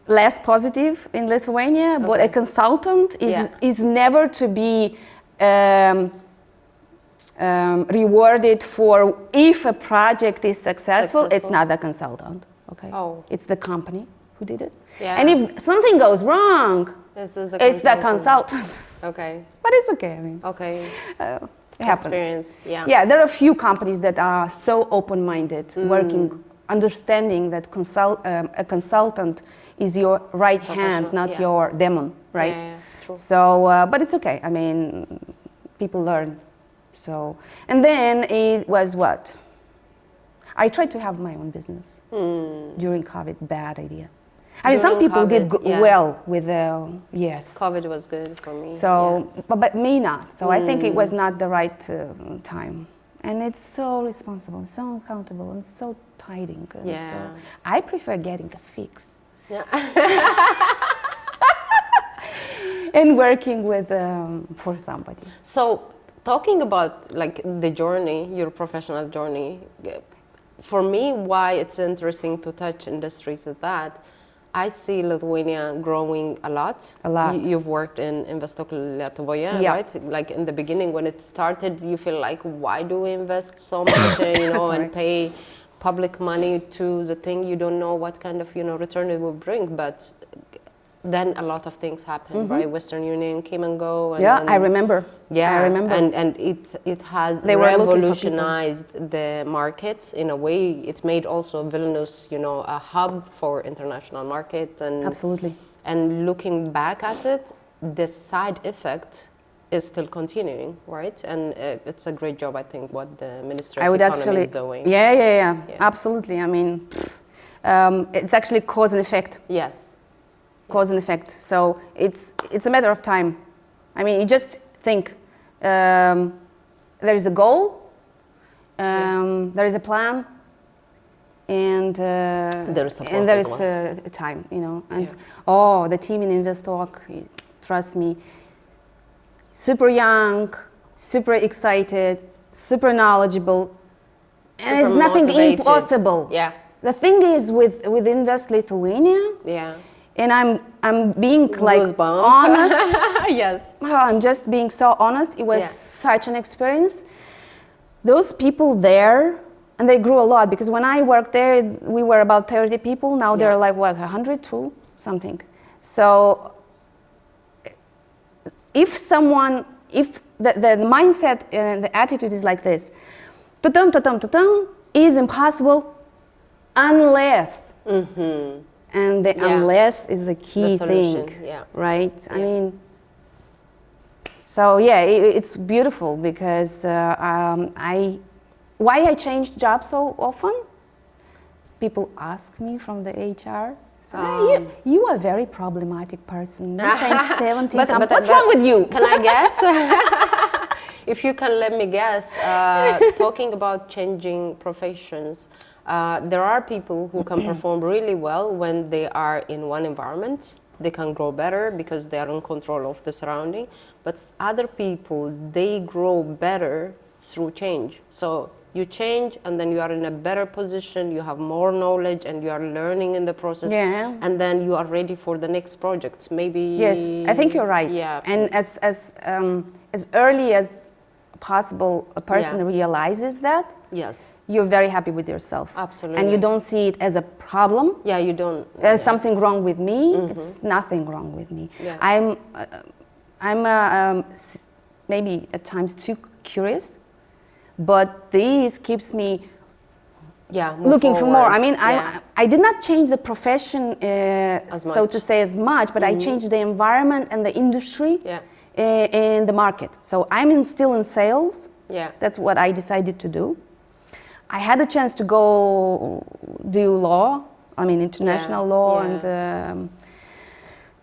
less positive in Lithuania, but a consultant is never to be rewarded for if a project is successful. It's not the consultant. Okay. Oh. It's the company who did it. Yeah. And if something goes wrong, it's the consultant. Okay. But it's okay. I mean. Okay. It happens. Experience, Yeah, there are a few companies that are so open-minded, working, understanding that a consultant is your right hand, not your demon, right? Yeah, true. So, but it's okay. I mean, people learn. So, and then it was what? I tried to have my own business during COVID. Bad idea. I mean, some people did well with COVID was good for me. So, but me not. So I think it was not the right time. and it's so responsible, so accountable, and so tiring. And Yeah. so I prefer getting a fix. Yeah. And working with for somebody. So, talking about like the journey, your professional journey, for me, why it's interesting to touch industries is that I see Lithuania growing a lot. A lot. You've worked in Investok Lietuvoje, Yeah. right? Like in the beginning when it started, you feel like, why do we invest so much, and pay public money to the thing you don't know what kind of, return it will bring. But then a lot of things happened, right? Western Union came and go. And Yeah, I remember. Yeah, I remember. And it has They were looking for revolutionized the market in a way. It made also Vilnius, a hub for international market. And Absolutely. And looking back at it, the side effect is still continuing, right? And it's a great job, I think, what the Ministry of Economy is doing. Yeah, absolutely. I mean, it's actually cause and effect. Yes. Cause and effect. So it's a matter of time. I mean, you just think there is a goal, there is a plan, and there is a time, And the team in Investok, trust me, super young, super excited, super knowledgeable, and it's nothing motivated. Impossible. Yeah. The thing is with Invest Lithuania. Yeah. And I'm being like Goosebump. honest. Yes. I'm just being so honest. It was such an experience. Those people there, and they grew a lot because when I worked there, we were about 30 people. Now there are like 102 something. So if the mindset and the attitude is like this, is impossible unless. Mm-hmm. And the unless is a key thing, right? Yeah. I mean, so it's beautiful because why I changed jobs so often? People ask me from the HR, you are a very problematic person. You changed 17 times. What's wrong with you? Can I guess? If you can let me guess, talking about changing professions, there are people who can perform really well when they are in one environment. They can grow better because they are in control of the surrounding. But other people, they grow better through change. So you change and then you are in a better position, you have more knowledge and you are learning in the process. Yeah. And then you are ready for the next project. Maybe. Yes, I think you're right. Yeah. And as early as possible, a person realizes that. Yes. You're very happy with yourself. Absolutely. And you don't see it as a problem. Yeah, you don't. There's something wrong with me. It's nothing wrong with me. Yeah. I'm maybe at times too curious, but this keeps me looking for more. I mean, I did not change the profession, so to say, as much, but I changed the environment and the industry and the market. So I'm still in sales. Yeah. That's what I decided to do. I had a chance to go do law, international law, and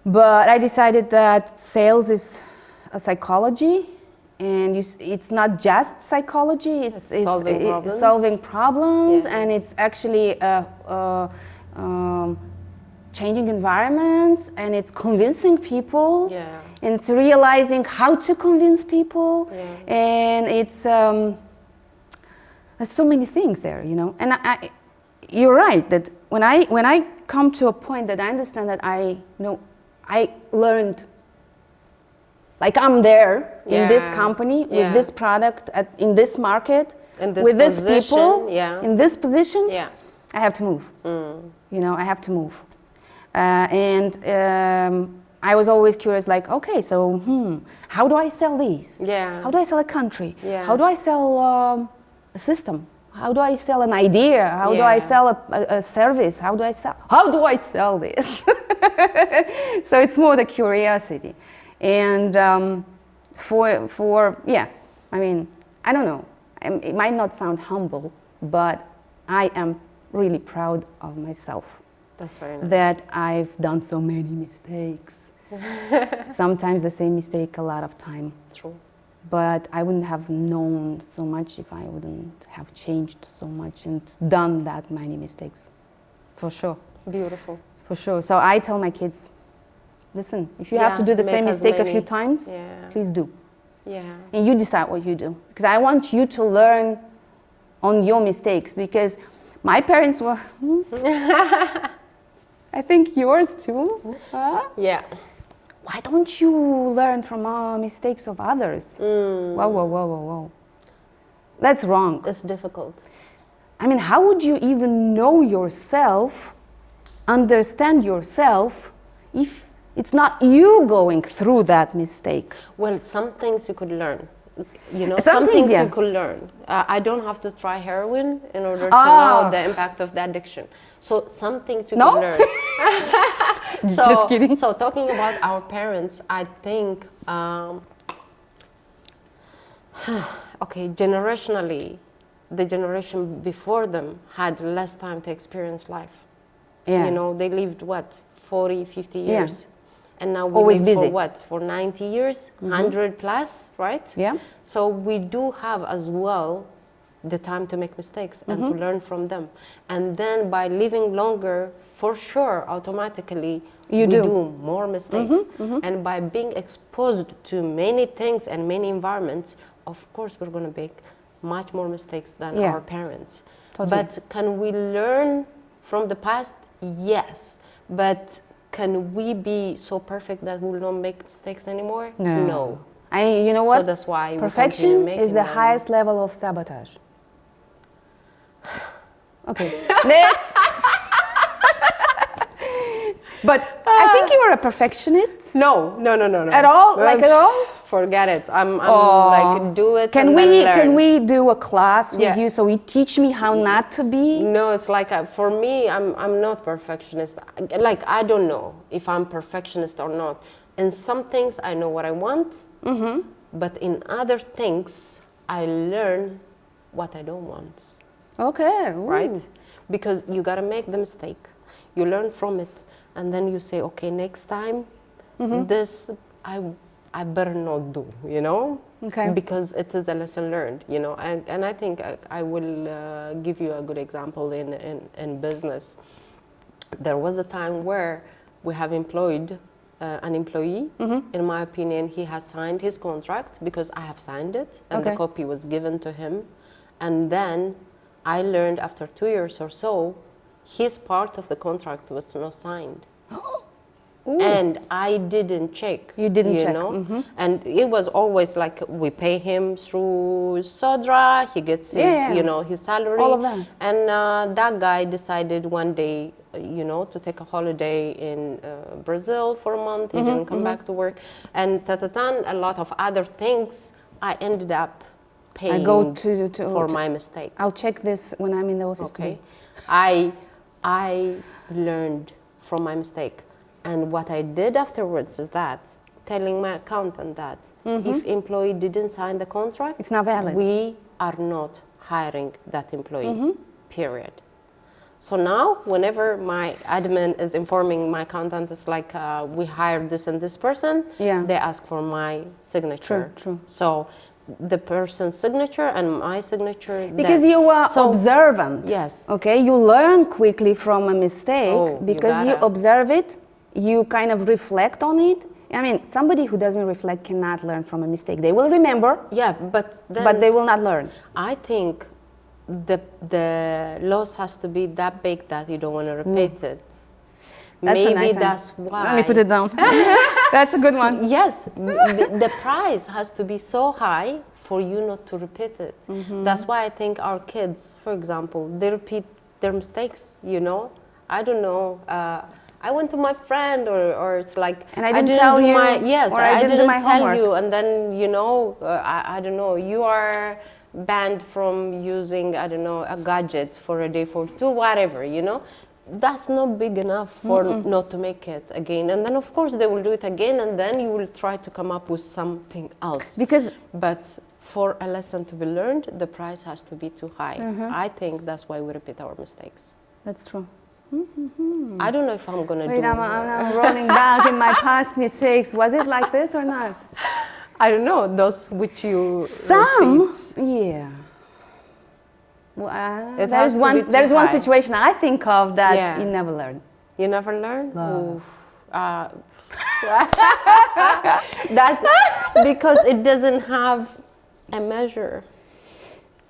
but I decided that sales is a psychology, and it's not just psychology. It's solving problems, and it's actually changing environments, and it's convincing people, and it's realizing how to convince people, and it's. There's so many things there, and you're right that when I come to a point that I understand that I learned, like I'm there in this company with this product in this market with this people in this position, I have to move. I have to move, and I was always curious, like, okay, so how do I sell these? How do I sell a country? How do I sell a system? How do I sell an idea? How do I sell a service? How do I sell this? So it's more the curiosity. And I don't know. It might not sound humble, but I am really proud of myself. That's very nice. That I've done so many mistakes. Sometimes the same mistake a lot of time. True. but I wouldn't have known so much if I wouldn't have changed so much and done that many mistakes. For sure. Beautiful. For sure. So I tell my kids, listen, if you have to do the same mistake a few times, please do. Yeah. And you decide what you do. Because I want you to learn on your mistakes. Because my parents were, I think yours too. Yeah. Why don't you learn from mistakes of others? Whoa. That's wrong. It's difficult. I mean, how would you even know yourself, understand yourself, if it's not you going through that mistake? Well, some things you could learn. You know, Some some things, things yeah. you could learn. I don't have to try heroin in order to know the impact of the addiction. So some things you could learn. Just kidding. So talking about our parents, I think, okay, generationally, the generation before them had less time to experience life. Yeah. You know, they lived, what, 40, 50 years? Yeah. And now we Always live busy. for what? For 90 years, 100 plus, right? Yeah. So we do have as well the time to make mistakes and to learn from them. And then by living longer, for sure, automatically, we do more mistakes. And by being exposed to many things and many environments, of course, we're going to make much more mistakes than our parents. Totally. But can we learn from the past? Yes. But can we be so perfect that we will not make mistakes anymore? No. You know what? So that's why perfection is the highest level of sabotage. Okay, next. But I think you were a perfectionist. No. At all? Like at all? Forget it. I'm like, do it. Can and we then learn. can we do a class with you so you teach me how not to be? No, it's like for me, I'm not perfectionist. Like I don't know if I'm perfectionist or not. In some things, I know what I want, but in other things, I learn what I don't want. Okay. Ooh. Right? Because you gotta make the mistake. You learn from it, and then you say, okay, next time, this I better not do, you know? Okay. Because it is a lesson learned, you know? And I think I will give you a good example in business. There was a time where we have employed an employee. In my opinion, he has signed his contract because I have signed it, and the copy was given to him. And then I learned after 2 years or so, his part of the contract was not signed. And I didn't check. You didn't check. Know? And it was always like we pay him through Sodra, he gets his, you know, his salary. All of that. And that guy decided one day, you know, to take a holiday in Brazil for a month. He didn't come back to work. And a lot of other things, I ended up paying for my mistake. I'll check this when I'm in the office today. I learned from my mistake. And what I did afterwards is that, telling my accountant that if employee didn't sign the contract, it's not valid. We are not hiring that employee, period. So now, whenever my admin is informing my accountant, it's like, we hired this and this person, they ask for my signature. True. So the person's signature and my signature. Because you are observant. Yes. Okay, you learn quickly from a mistake because you observe it, you kind of reflect on it. I mean, somebody who doesn't reflect cannot learn from a mistake. They will remember, but they will not learn. I think the loss has to be that big that you don't want to repeat it. Maybe that's why. Let me put it down. That's a good one. Yes, the price has to be so high for you not to repeat it. That's why I think our kids, for example, they repeat their mistakes, you know? I don't know. I went to my friend, or it's like, and I didn't tell you. I didn't do my tell homework. you, and then, you know, I don't know, you are banned from using, I don't know, a gadget for a day for two, whatever, you know? That's not big enough for not to make it again. And then, of course, they will do it again, and then you will try to come up with something else. But for a lesson to be learned, the price has to be too high. I think that's why we repeat our mistakes. That's true. I don't know if I'm going to do it. I'm rolling back in my past mistakes. Was it like this or not? I don't know, those which you Some, repeat. yeah. Well, It has to be too there's one high. situation I think of that Yeah. you never learn. You never learn? No. Oof. That because it doesn't have a measure.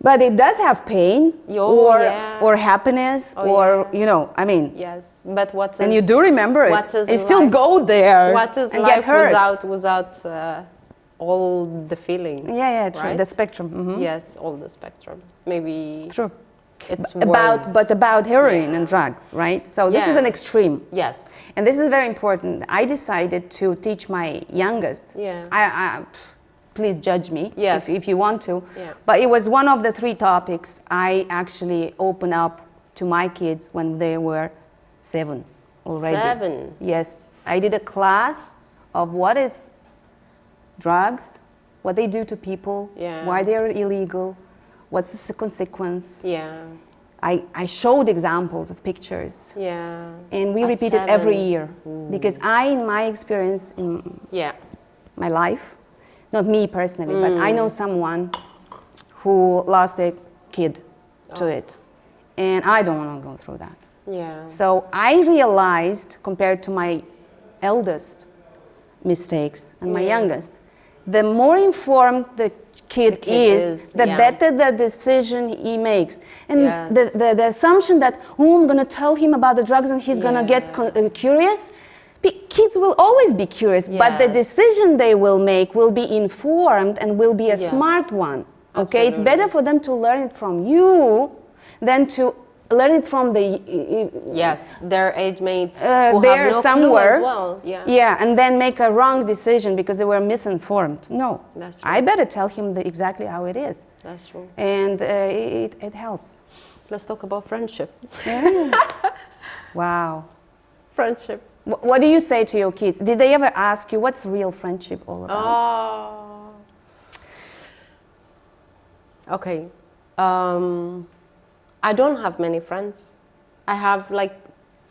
But it does have pain or happiness I mean. Yes, but what is, and you do remember it. What is you still life? go there What is and life get hurt. without all the feelings? Yeah, true. Right? The spectrum. Mm-hmm. Yes, all the spectrum. Maybe True. it's about heroin and drugs, right? So this is an extreme. Yes. And this is very important. I decided to teach my youngest. Yeah. Please judge me if you want to. Yeah. But it was one of the 3 topics I actually opened up to my kids when they were 7 already. 7? Yes. I did a class of what is drugs, what they do to people, why they're illegal, what's the consequence. Yeah. I showed examples of pictures. Yeah. And we repeat it every year. Because in my experience, in my life, not me personally, but I know someone who lost a kid to it. And I don't want to go through that. Yeah. So I realized, compared to my eldest mistakes and my youngest, the more informed the kid is, the better the decision he makes. And the assumption that, I'm going to tell him about the drugs and he's going to get curious. Kids will always be curious, but the decision they will make will be informed and will be a smart one. Okay, it's better for them to learn it from you than to learn it from the their age mates who have no somewhere clue as well. And then make a wrong decision because they were misinformed. No, that's true. I better tell him exactly how it is. That's true. And it helps. Let's talk about friendship. Wow. Friendship. What do you say to your kids? Did they ever ask you what's real friendship all about? Okay. I don't have many friends. I have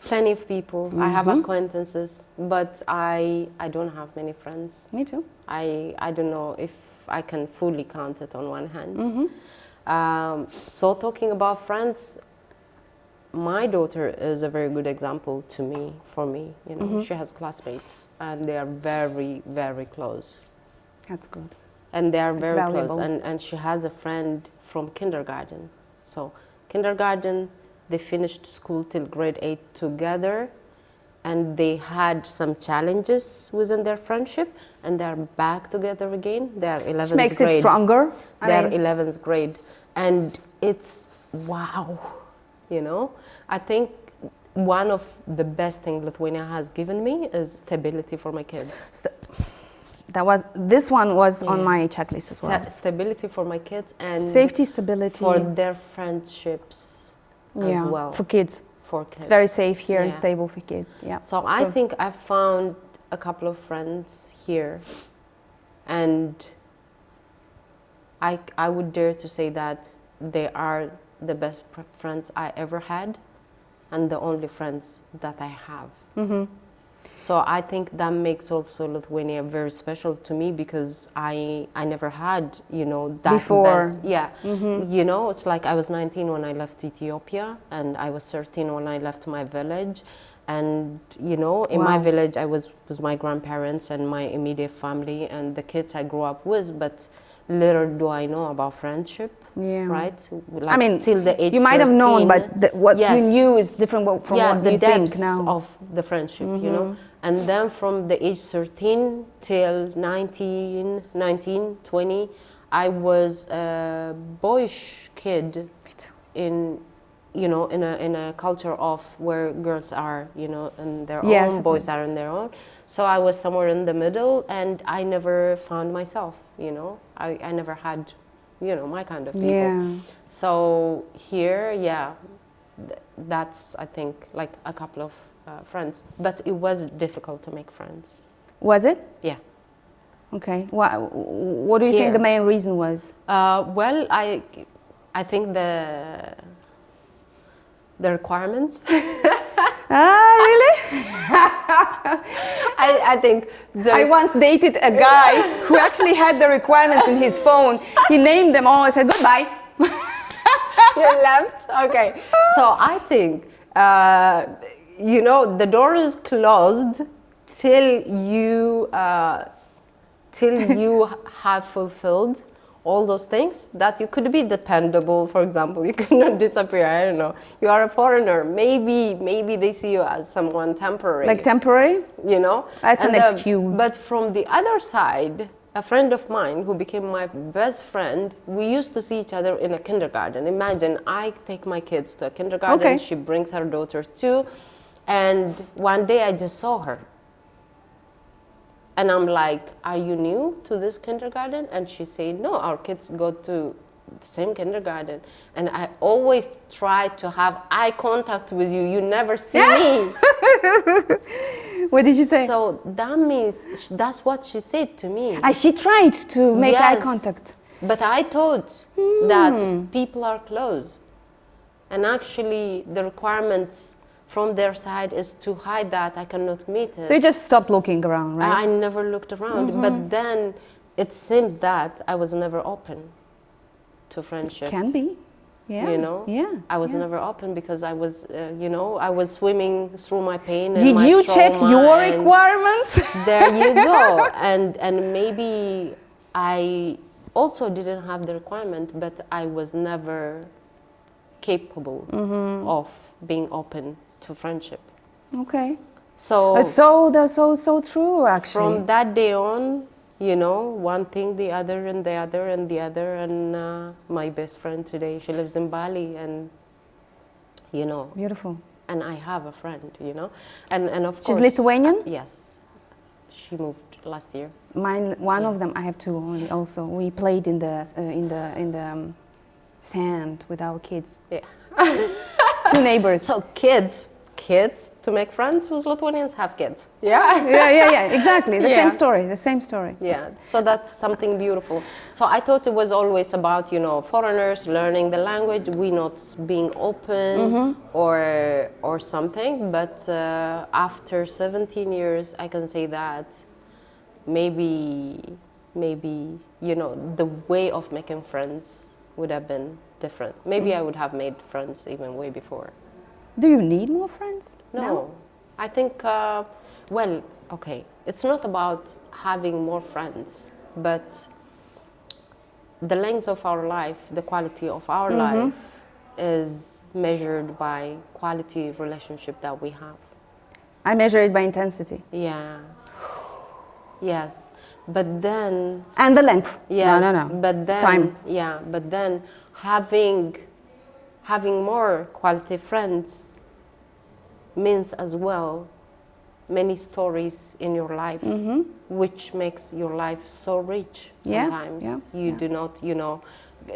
plenty of people. I have acquaintances, but I don't have many friends. Me too. I don't know if I can fully count it on one hand. So talking about friends, my daughter is a very good example for me. You know, she has classmates, and they are very, very close. That's good. And they are very close. And she has a friend from kindergarten. So kindergarten, they finished school till grade 8 together, and they had some challenges within their friendship, and they're back together again. They're 11th grade. Makes it stronger. They're 11th grade, and it's wow. You know, I think one of the best things Lithuania has given me is stability for my kids. This one was on my checklist as well. Stability for my kids and safety, stability for their friendships as well. For kids. It's very safe here and stable for kids. Yeah. So I think I've found a couple of friends here, and I would dare to say that they are the best friends I ever had, and the only friends that I have. So I think that makes also Lithuania very special to me, because I never had, that before. Best. Yeah. You know, it's like I was 19 when I left Ethiopia, and I was 13 when I left my village. And, in my village, I was with my grandparents and my immediate family and the kids I grew up with, but little do I know about friendship. Yeah. Right? I mean, till the age you might have 13, known, but what you knew is different from what you think now. The depths of the friendship, And then from the age 13 till 19, 20, I was a boyish kid in a culture of where girls are, in their own, boys are in their own. So I was somewhere in the middle, and I never found myself, I never had, my kind of people. Yeah. So here, that's, I think, like a couple of friends. But it was difficult to make friends. Was it? Yeah. Okay. What do you think the main reason was? Well, I think the requirements. Really? I think I once dated a guy who actually had the requirements in his phone. He named them all. I said goodbye. You left? Okay. So I think, the door is closed till you have fulfilled all those things, that you could be dependable, for example. You cannot disappear. I don't know. You are a foreigner. Maybe they see you as someone temporary. Like temporary? That's an excuse. But from the other side, a friend of mine who became my best friend, we used to see each other in a kindergarten. Imagine, I take my kids to a kindergarten. Okay. She brings her daughter too. And one day I just saw her. And I'm like, are you new to this kindergarten? And she said, no, our kids go to the same kindergarten. And I always try to have eye contact with you. You never see me. What did you say? So that means, that's what she said to me. She tried to make eye contact. But I thought that people are close. And actually, the requirements from their side is to hide that I cannot meet it. So you just stopped looking around, right? I never looked around, but then it seems that I was never open to friendship. Can be, yeah. Yeah. I was never open because I was, I was swimming through my pain. Did and you my check trauma, your requirements? There you go. And maybe I also didn't have the requirement, but I was never capable of being open to friendship. Okay. So it's so true, actually. From that day on, one thing, the other, and the other, and the other, and my best friend today, she lives in Bali, and Beautiful. And I have a friend, and of course. She's Lithuanian? Yes, she moved last year. One of them, I have two only. Also, we played in the sand with our kids. Yeah. Two neighbors. So kids to make friends with Lithuanians have kids. Yeah. Exactly. The same story. Yeah. So that's something beautiful. So I thought it was always about, foreigners learning the language, we not being open or something. But after 17 years, I can say that maybe, the way of making friends would have been different. Maybe I would have made friends even way before. Do you need more friends? No. I think, it's not about having more friends, but the length of our life, the quality of our life is measured by quality relationship that we have. I measure it by intensity. Yeah. Yes. But then... And the length. Yes. No. But then... Time. Yeah. But then having more quality friends means as well many stories in your life, which makes your life so rich sometimes. You do not,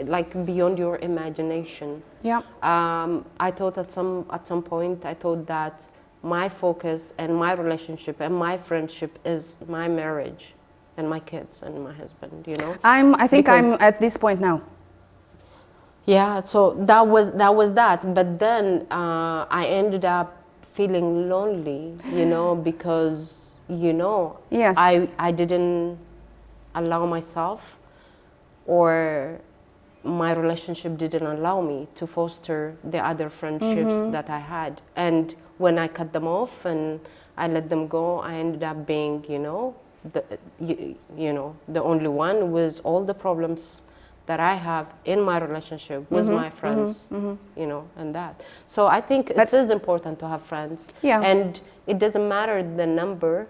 like beyond your imagination. Yeah. I thought at some point, I thought that my focus and my relationship and my friendship is my marriage and my kids and my husband, I think I'm at this point now. Yeah, so that was that. But then I ended up feeling lonely, because, yes. I didn't allow myself, or my relationship didn't allow me to foster the other friendships that I had. And when I cut them off and I let them go, I ended up being, the only one with all the problems that I have in my relationship with my friends, and that. So I think it is important to have friends. Yeah. And it doesn't matter the number.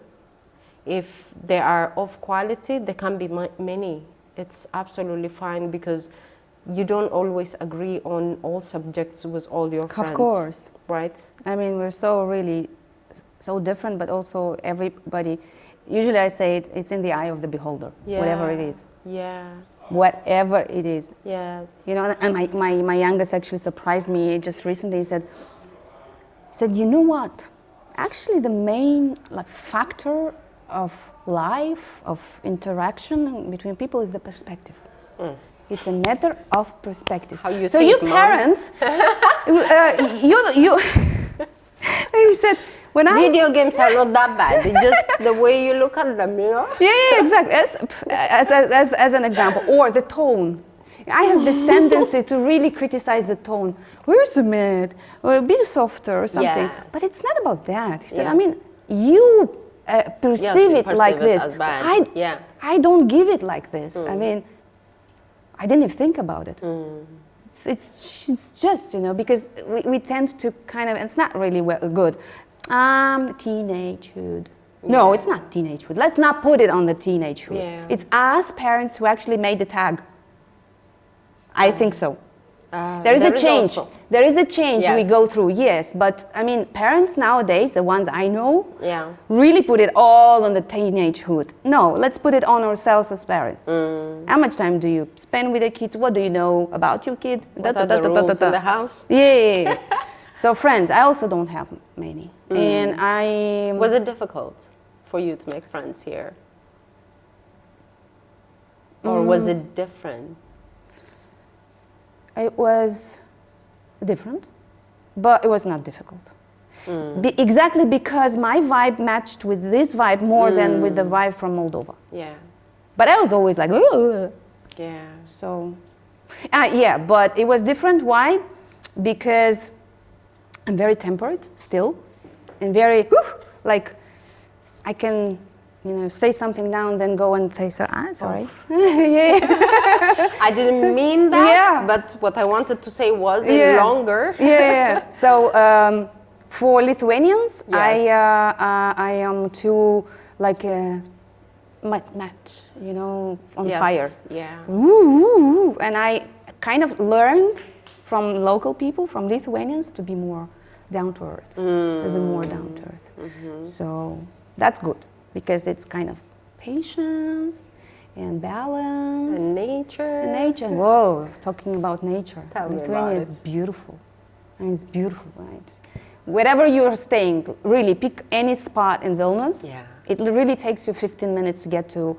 If they are of quality, there can be many. It's absolutely fine, because you don't always agree on all subjects with all your friends. Of course. Right? I mean, we're so different, but also everybody, usually I say it's in the eye of the beholder, whatever it is. Yeah. Whatever it is. Yes. And my youngest actually surprised me just recently. He said, you know what? Actually, the main factor of life, of interaction between people is the perspective. It's a matter of perspective. How you so see you it, Mom? parents, he said, Video games are not that bad. It's just the way you look at them, you know? Yeah, exactly. As an example, or the tone. I have this tendency to really criticize the tone. We're so mad, or be softer or something. Yes. But it's not about that. He said, Yes. I mean, you perceive it like it this. as bad. Yeah. I don't give it like this. I mean, I didn't even think about it. It's just, you know, because we tend to kind of, it's not really good. Teenagehood. No, it's not teenagehood. Let's not put it on the teenagehood. Yeah. It's us parents who actually made the tag. I think so. There is a change. There is a change we go through, yes. But I mean, parents nowadays, the ones I know, really put it all on the teenagehood. No, let's put it on ourselves as parents. How much time do you spend with the kids? What do you know about your kid? What are the rules in the house? Yeah. So friends, I also don't have many. And I... Was it difficult for you to make friends here? Or was it different? It was different, but it was not difficult. Exactly because my vibe matched with this vibe more than with the vibe from Moldova. Yeah. But I was always like, ugh. Yeah. So, yeah, but it was different. Why? Because I'm very tempered still, and very, like, I can, you know, say something now and then go and say, sorry. Yeah. I didn't mean that, but what I wanted to say was in longer. Yeah. So for Lithuanians, I am too like match, you know, on fire. Yeah. And I kind of learned from local people, from Lithuanians, to be more down to earth, a little bit more down to earth. So that's good because it's kind of patience and balance. And nature. And nature. Whoa, talking about nature. Tell me Lithuania about is it. beautiful. I mean, it's beautiful, right? Wherever you're staying, really pick any spot in Vilnius. Yeah. It really takes you 15 minutes to get to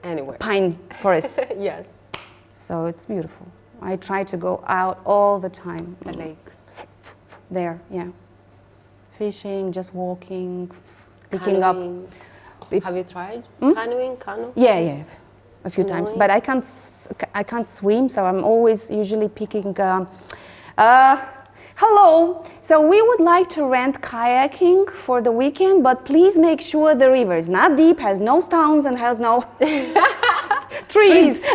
Anywhere. pine forest. Yes. So it's beautiful. I try to go out all the time. The lakes. There, yeah. Fishing, just walking, picking up. Have you tried canoeing? Canoe? Yeah, a few times. But I can't swim, so I'm always usually picking. Hello. So we would like to rent kayaking for the weekend, but please make sure the river is not deep, has no stones, and has no trees.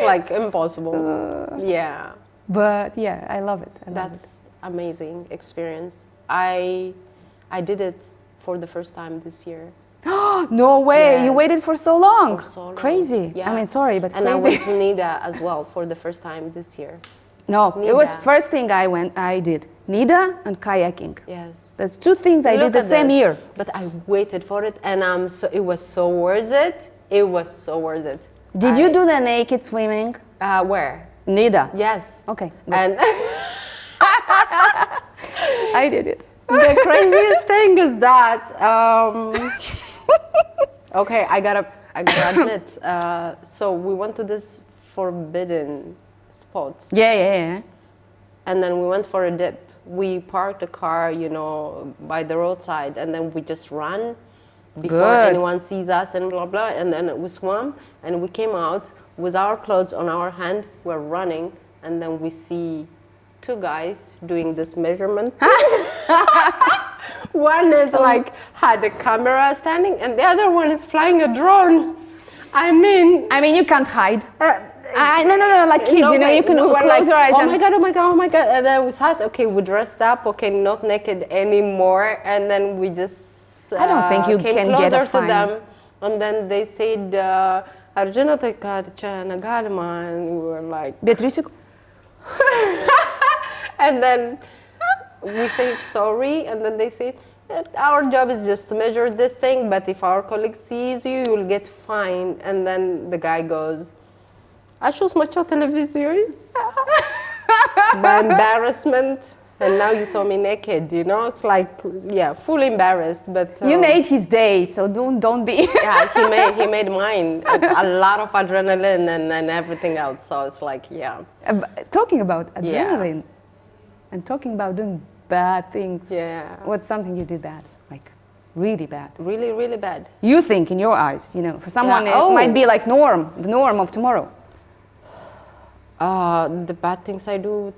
Like impossible. Yeah. But yeah, I love it. That's amazing experience. I did it for the first time this year. No way! Yes. You waited for so long. For so long. Crazy. Yeah. I mean, sorry, but and crazy. I went to Nida as well for the first time this year. No, Nida. it was first thing I did. Nida and kayaking. Yes. That's two things I did the same year. But I waited for it, and it was so worth it. It was so worth it. Did you do the naked swimming? Where? Nida. Yes. Okay. And I did it. the craziest thing is that. Okay, I gotta admit. So we went to this forbidden spots. Yeah. And then we went for a dip. We parked the car, you know, by the roadside, and then we just ran before anyone sees us and blah blah. And then we swam, and we came out with our clothes on our hand. We're running, and then we see two guys doing this measurement. One is like had a camera standing, and the other one is flying a drone. I mean, you can't hide. No, like kids, you know, you can close like, your eyes. Oh my god! And then we thought, okay, we dressed up, okay, not naked anymore, and then we just. I don't think you came can closer get a fine. to them, and then they said, "Ar žinote, kad čia negalima?" And we were like. Beatrice. And then we said sorry, and then they said, our job is just to measure this thing, but if our colleague sees you, you'll get fined. And then the guy goes, Aș macho televizion. By embarrassment. And now you saw me naked, you know? It's like, yeah, fully embarrassed, but... You made his day, so don't be... Yeah, he made mine. A lot of adrenaline and everything else, so it's like, yeah. Talking about adrenaline and talking about doing bad things. Yeah. What's something you did bad? Like, really bad? Really, really bad. You think in your eyes, you know, for someone Yeah. it might be like the norm of tomorrow. The bad things I do,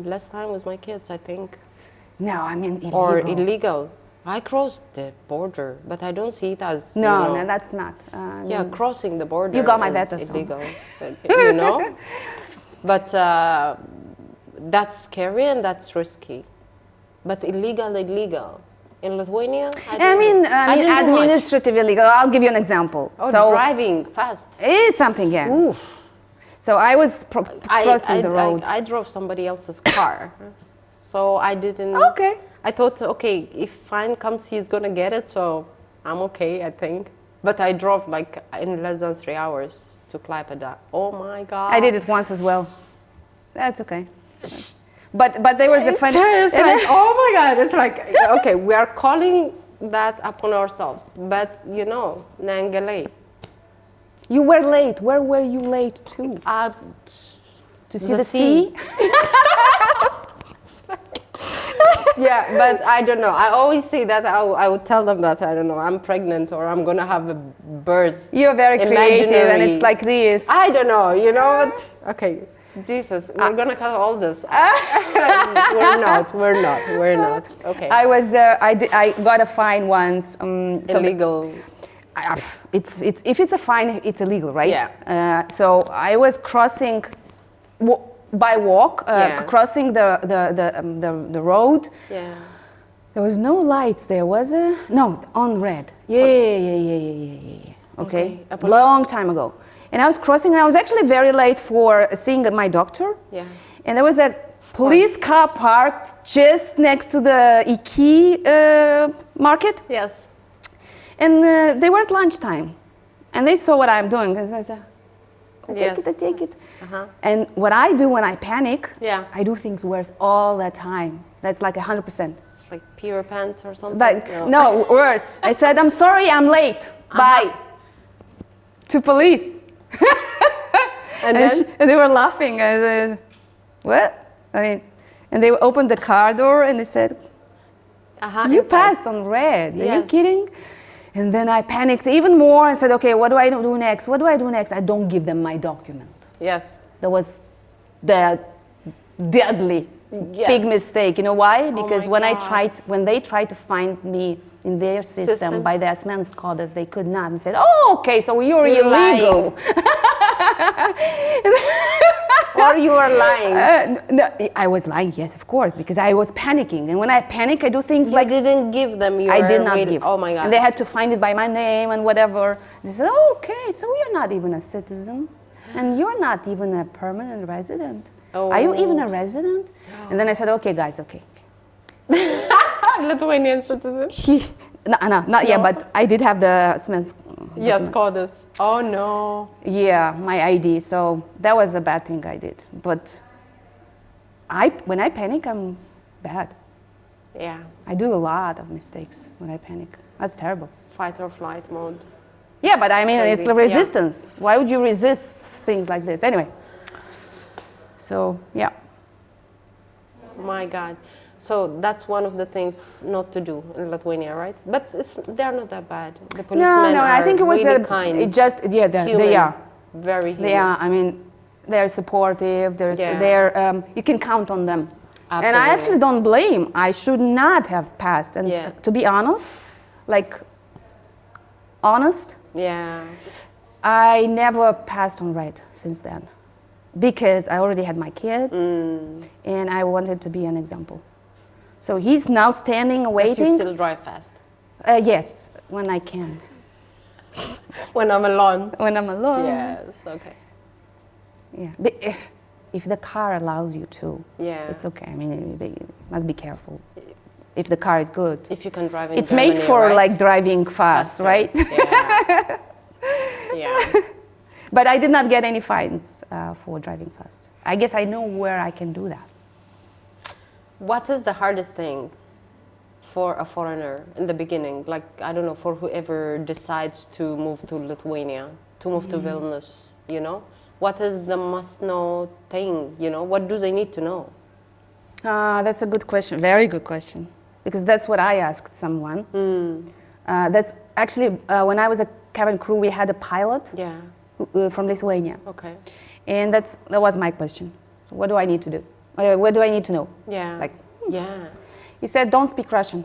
less time with my kids, I think. No, I mean illegal. Or illegal. I crossed the border, but I don't see it as, No, that's not. Yeah, crossing the border You got my is better illegal, you know? But that's scary and that's risky. But illegal. In Lithuania, I mean didn't do much. administrative illegal. I'll give you an example. Oh, so driving fast. is something, yeah. Oof. So I was crossing the road. I drove somebody else's car, so I didn't. Okay. I thought, okay, if fine comes, he's gonna get it, so I'm okay, I think. But I drove like in less than 3 hours to Klaipėda. Oh my God. I did it once as well. That's okay. But there was a funny. It's like, oh my God! It's like, okay, we are calling that upon ourselves, but you know, neangelei. You were late. Where were you late to? To see the sea? Yeah, but I don't know. I always say that I would tell them that, I don't know, I'm pregnant or I'm gonna have a birth. You're very creative, and it's like this. I don't know, you know what? Okay, Jesus, we're gonna cut all this. We're not. Okay. I got a fine once. Illegal. If it's a fine, it's illegal, right? Yeah. So I was crossing by walk, crossing the road. Yeah. There was no lights there, was there? No, on red. Yeah. Okay. Long time ago. And I was crossing, and I was actually very late for seeing my doctor. Yeah. And there was a police car parked just next to the IKEA market. Yes. And they were at lunchtime. And they saw what I'm doing. I said, I take it. Uh-huh. And what I do when I panic, Yeah. I do things worse all the time. That's like 100%. It's like pee your pants or something? Like, no, worse. I said, I'm sorry, I'm late. Bye. To police. And then? And they were laughing. I said, what? I mean, and they opened the car door and they said, you passed on red. Are you kidding? And then I panicked even more and said, okay, what do I do next? What do I do next? I don't give them my document. Yes. That was the deadly big mistake. You know why? Because when they tried to find me in their system by their Svensk codes, they could not, and said, oh, okay, so you're illegal. Or you were lying? No, I was lying, yes, of course, because I was panicking. And when I panic, I do things like... You didn't give them your... I did not give. Oh my God. And they had to find it by my name and whatever. They said, oh, okay, so you're not even a citizen. And you're not even a permanent resident. Oh. Are you even a resident? And then I said, okay, guys, okay. Lithuanian citizen? Not yet, but I did have the Svensk Yes, codes. Oh no. Yeah, my ID. So that was a bad thing I did. But when I panic, I'm bad. Yeah. I do a lot of mistakes when I panic. That's terrible. Fight or flight mode. Yeah, but I mean, it's the resistance. Yeah. Why would you resist things like this? Anyway. So, yeah. My God. So that's one of the things not to do in Lithuania, right? But they're not that bad. The policemen are I think it was really kind. It just, they are. Very human. They are. I mean, they're supportive. You can count on them. Absolutely. And I actually don't blame. I should not have passed. And to be honest, I never passed on red since then. Because I already had my kid, and I wanted to be an example. So he's now standing, waiting. But you still drive fast? Yes, when I can. When I'm alone? When I'm alone. Yes, okay. Yeah, but if the car allows you to, it's okay. I mean, you must be careful. If the car is good. If you can drive in It's Germany, made for right? driving fast, right? Yeah. Yeah. But I did not get any fines for driving fast. I guess I know where I can do that. What is the hardest thing for a foreigner in the beginning? Like, I don't know, for whoever decides to move to Lithuania, to move to Vilnius, you know? What is the must-know thing, you know? What do they need to know? That's a good question. Very good question. Because that's what I asked someone. That's actually, when I was a cabin crew, we had a pilot from Lithuania. Okay. And that was my question. So what do I need to do? What do I need to know? Yeah. Like, yeah. He said, don't speak Russian.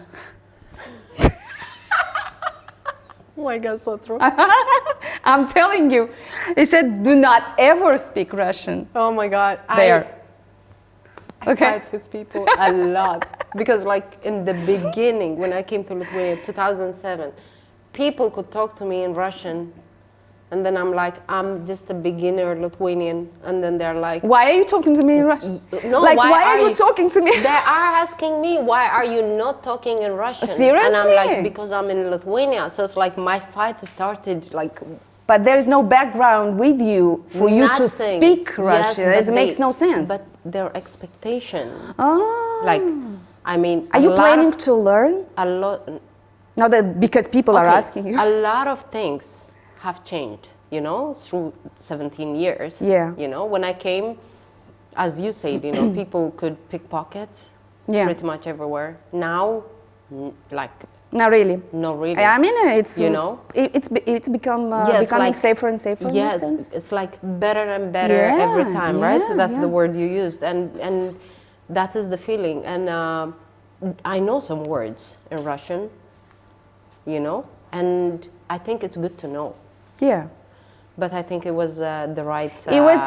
Oh my God, so true. I'm telling you. He said, do not ever speak Russian. Oh my God. There. I fight with people a lot. Because like in the beginning, when I came to Lithuania, 2007, people could talk to me in Russian. And then I'm like, I'm just a beginner Lithuanian. And then they're like, why are you talking to me in Russian? No, like, why are you talking to me? They are asking me, why are you not talking in Russian? Seriously? And I'm like, because I'm in Lithuania. So it's like my fight started like... But there is no background with you for you to speak Russian. Yes, it makes no sense. But their expectation. Oh. Like, I mean... Are you planning to learn? A lot... Now that because people are asking you. A lot of things have changed, you know, through 17 years. Yeah. You know, when I came, as you said, you know, people could pickpocket pretty much everywhere. Now, like... Not really. Not really. I mean, it's, you know, it's becoming like, safer and safer. Yes, it's like better and better every time, right? That's the word you used. And that is the feeling. And I know some words in Russian, you know, and I think it's good to know. Yeah. But I think it was the right... it was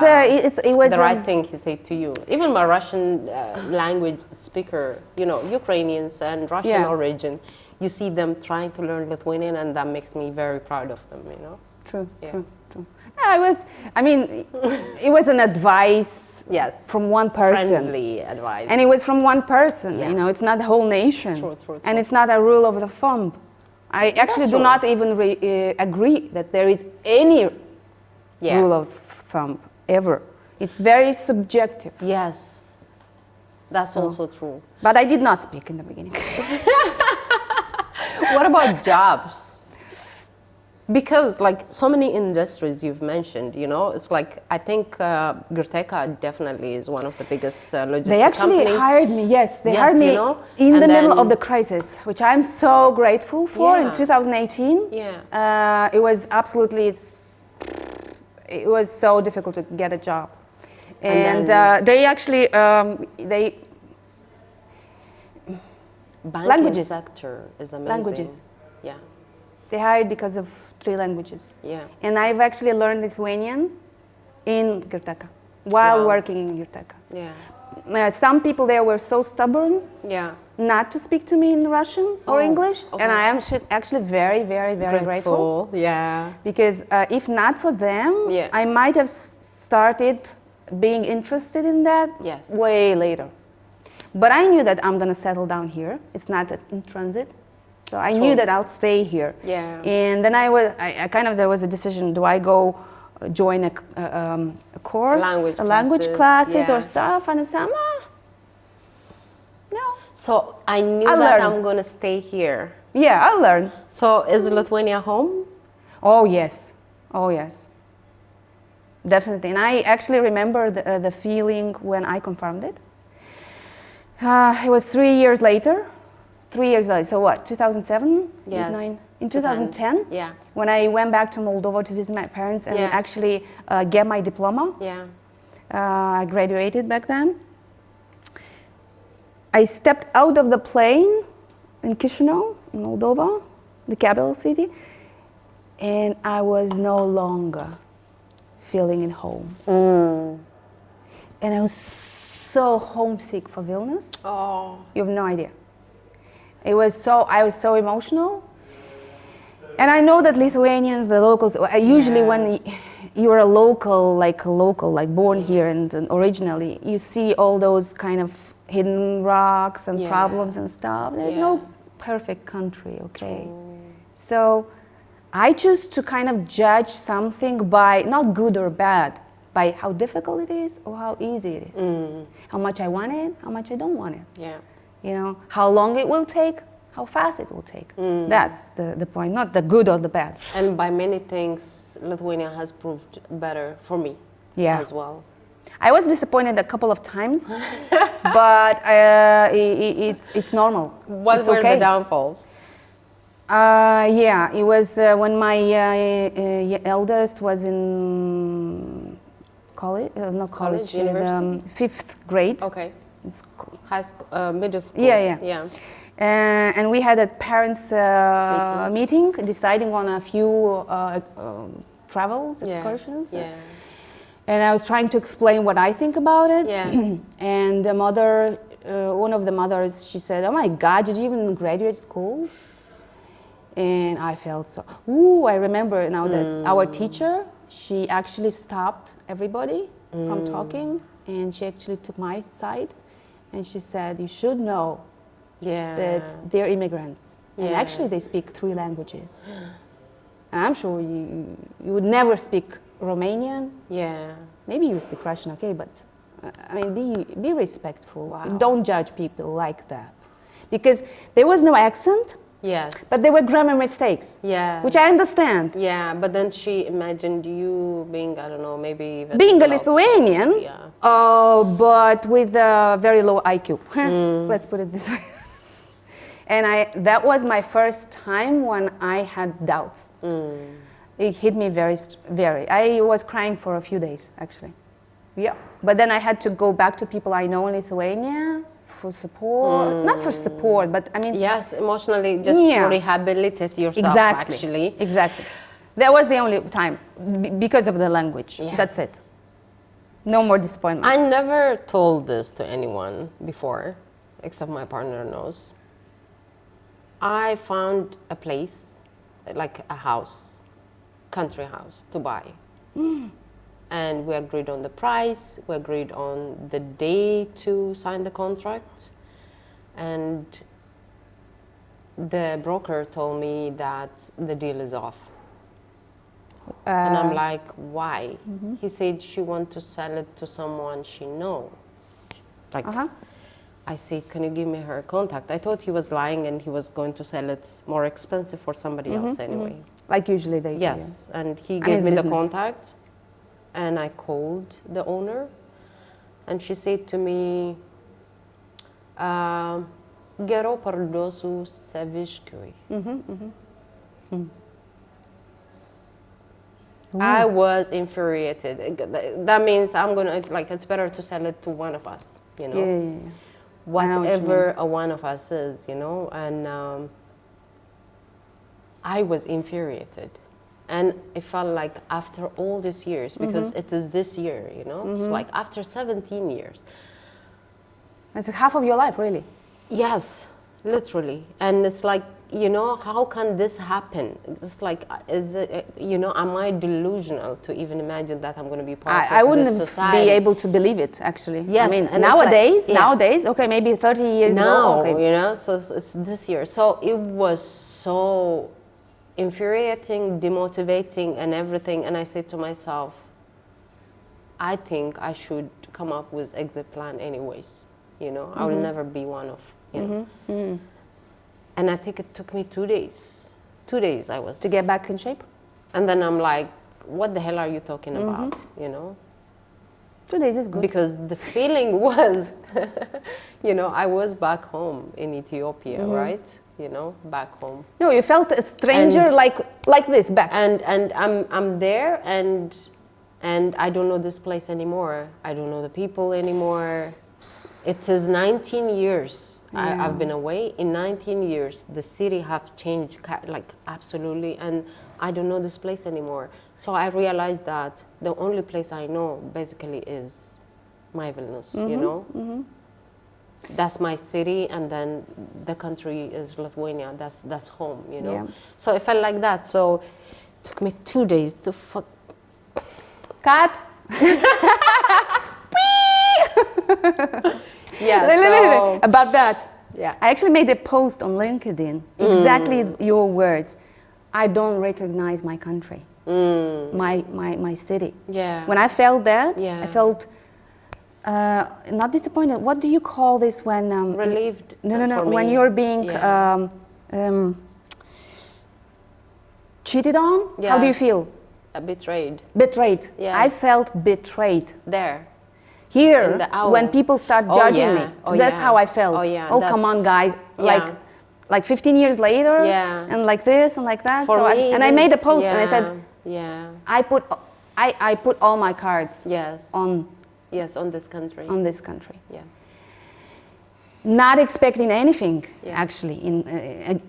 the right thing he said to you. Even my Russian language speaker, you know, Ukrainians and Russian origin, you see them trying to learn Lithuanian, and that makes me very proud of them, you know? True. It was an advice from one person. Friendly advice. And it was from one person, you know, it's not the whole nation. True. And it's not a rule of the thumb. I actually do not even agree that there is any rule of thumb ever. It's very subjective. Yes, that's also true. But I did not speak in the beginning. What about jobs? Because like so many industries you've mentioned, you know, it's like I think Girteka definitely is one of the biggest logistics They actually companies. hired me, they hired me in the middle of the crisis, which I'm so grateful for in 2018. Yeah. It was absolutely, it was so difficult to get a job. And they actually, banking sector is amazing. Languages. Yeah. They hired because of 3 languages. Yeah. And I've actually learned Lithuanian in Girteka, while working in Girteka. Yeah. Some people there were so stubborn not to speak to me in Russian or English, and I am actually very, very, very grateful. Yeah. Because if not for them, I might have started being interested in that way later. But I knew that I'm going to settle down here. It's not in transit. So I knew that I'll stay here. Yeah. And then there was a decision, do I go join a course, language classes or stuff? And I said, no. So I knew that I'm going to stay here. Yeah, I'll learn. So is Lithuania home? Oh, yes. Oh, yes. Definitely. And I actually remember the feeling when I confirmed it. It was 3 years later. 3 years later, so what, 2007? Yes. In 2010, when I went back to Moldova to visit my parents and actually get my diploma. Yeah. I graduated back then. I stepped out of the plane in Chisinau, in Moldova, the capital city, and I was no longer feeling at home. And I was so homesick for Vilnius. Oh. You have no idea. I was so emotional. And I know that Lithuanians, the locals, usually when you're a local, like born here and originally, you see all those kind of hidden rocks and problems and stuff. There's no perfect country, okay? True. So I choose to kind of judge something by not good or bad, by how difficult it is or how easy it is. How much I want it, how much I don't want it. Yeah. You know, how long it will take, how fast it will take. That's the point, not the good or the bad. And by many things, Lithuania has proved better for me as well. I was disappointed a couple of times, but it's normal. What it's were okay. the downfalls? Yeah, it was when my eldest was in college, not college, university? 5th grade. Okay. It's High school, middle school. Yeah. And we had a parents' meeting deciding on a few travels, excursions. Yeah. And I was trying to explain what I think about it. Yeah. And the mother, one of the mothers, she said, "Oh my God, did you even graduate school?" And I felt so, I remember now that our teacher, she actually stopped everybody from talking, and she actually took my side, and she said, "You should know that they're immigrants, and actually they speak 3 languages. And I'm sure you would never speak Romanian. Yeah. Maybe you speak Russian, okay, but I mean, be respectful. Wow. Don't judge people like that, because there was no accent." Yes. But there were grammar mistakes. Yeah. Which I understand. Yeah, but then she imagined you being, I don't know, maybe even Being a Lithuanian, but with a very low IQ. Let's put it this way. And that was my first time when I had doubts. It hit me very. I was crying for a few days, actually. Yeah. But then I had to go back to people I know in Lithuania for support. Not for support, but I mean... Yes, emotionally, just to rehabilitate yourself, actually. Exactly. That was the only time, because of the language. Yeah. That's it. No more disappointments. I never told this to anyone before, except my partner knows. I found a place, like a house, country house, to buy. And we agreed on the price, we agreed on the day to sign the contract. And the broker told me that the deal is off. And I'm like, why? He said she wants to sell it to someone she knows. Like, I said, can you give me her contact? I thought he was lying and he was going to sell it more expensive for somebody else anyway. Like usually they do. Yes, and he gave me the contact. And I called the owner, and she said to me, "Gero parduosiu saviškiui." I was infuriated. That means I'm gonna, like, it's better to sell it to one of us, you know? Yeah. Whatever one of us is, you know? And I was infuriated. And it felt like after all these years, because it is this year, you know? It's like after 17 years. It's half of your life, really. Yes, literally. And it's like, you know, how can this happen? It's like, is it, you know, am I delusional to even imagine that I'm going to be part of this society? I wouldn't be able to believe it, actually. Yes. I mean, nowadays, okay, maybe 30 years ago. Okay. You know, so it's this year. So it was so infuriating, demotivating, and everything. And I said to myself, I think I should come up with exit plan anyways. You know, I will never be one of, you know. And I think it took me 2 days. 2 days I was... To get back in shape? And then I'm like, what the hell are you talking about, you know? 2 days is good. Because the feeling was, you know, I was back home in Ethiopia, right? You know, back home. No, you felt a stranger, and like this, back. And I'm there, and I don't know this place anymore. I don't know the people anymore. It is 19 years I've been away. In 19 years, the city have changed, like, absolutely, and I don't know this place anymore. So I realized that the only place I know, basically, is my Vilnius, you know? That's my city, and then the country is Lithuania. That's home, you know? Yeah. So it felt like that. So it took me 2 days to Cut! Yeah, so about that. Yeah. I actually made a post on LinkedIn, exactly your words. I don't recognize my country, my city. Yeah. When I felt that, I felt not disappointed. What do you call this when... relieved. No. When you're being cheated on, how do you feel? Betrayed. Betrayed. Yeah. I felt betrayed. There. Here, when people start judging me, that's how I felt. Oh, come on, guys! Like 15 years later, and like this and like that. For me, I made a post and I said, I put all my cards on this country. On this country. Yes. Not expecting anything, actually.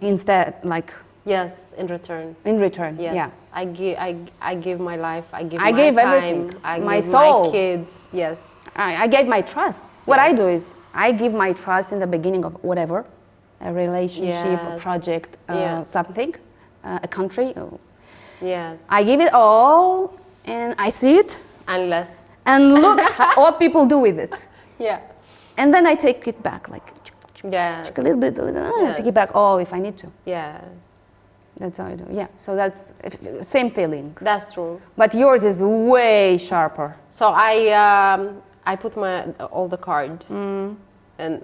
Instead, like. Yes, in return. In return, yes. I give my life. I gave time, everything. My soul. My kids. Yes. I gave my trust. What I do is I give my trust in the beginning of whatever, a relationship, a project, something, a country. Yes. I give it all, and I see it. Unless. And look what people do with it. Yeah. And then I take it back, like. Yes. A little bit. Take it back all if I need to. Yes. That's how I do. Yeah. So that's same feeling. That's true. But yours is way sharper. So I put all the card and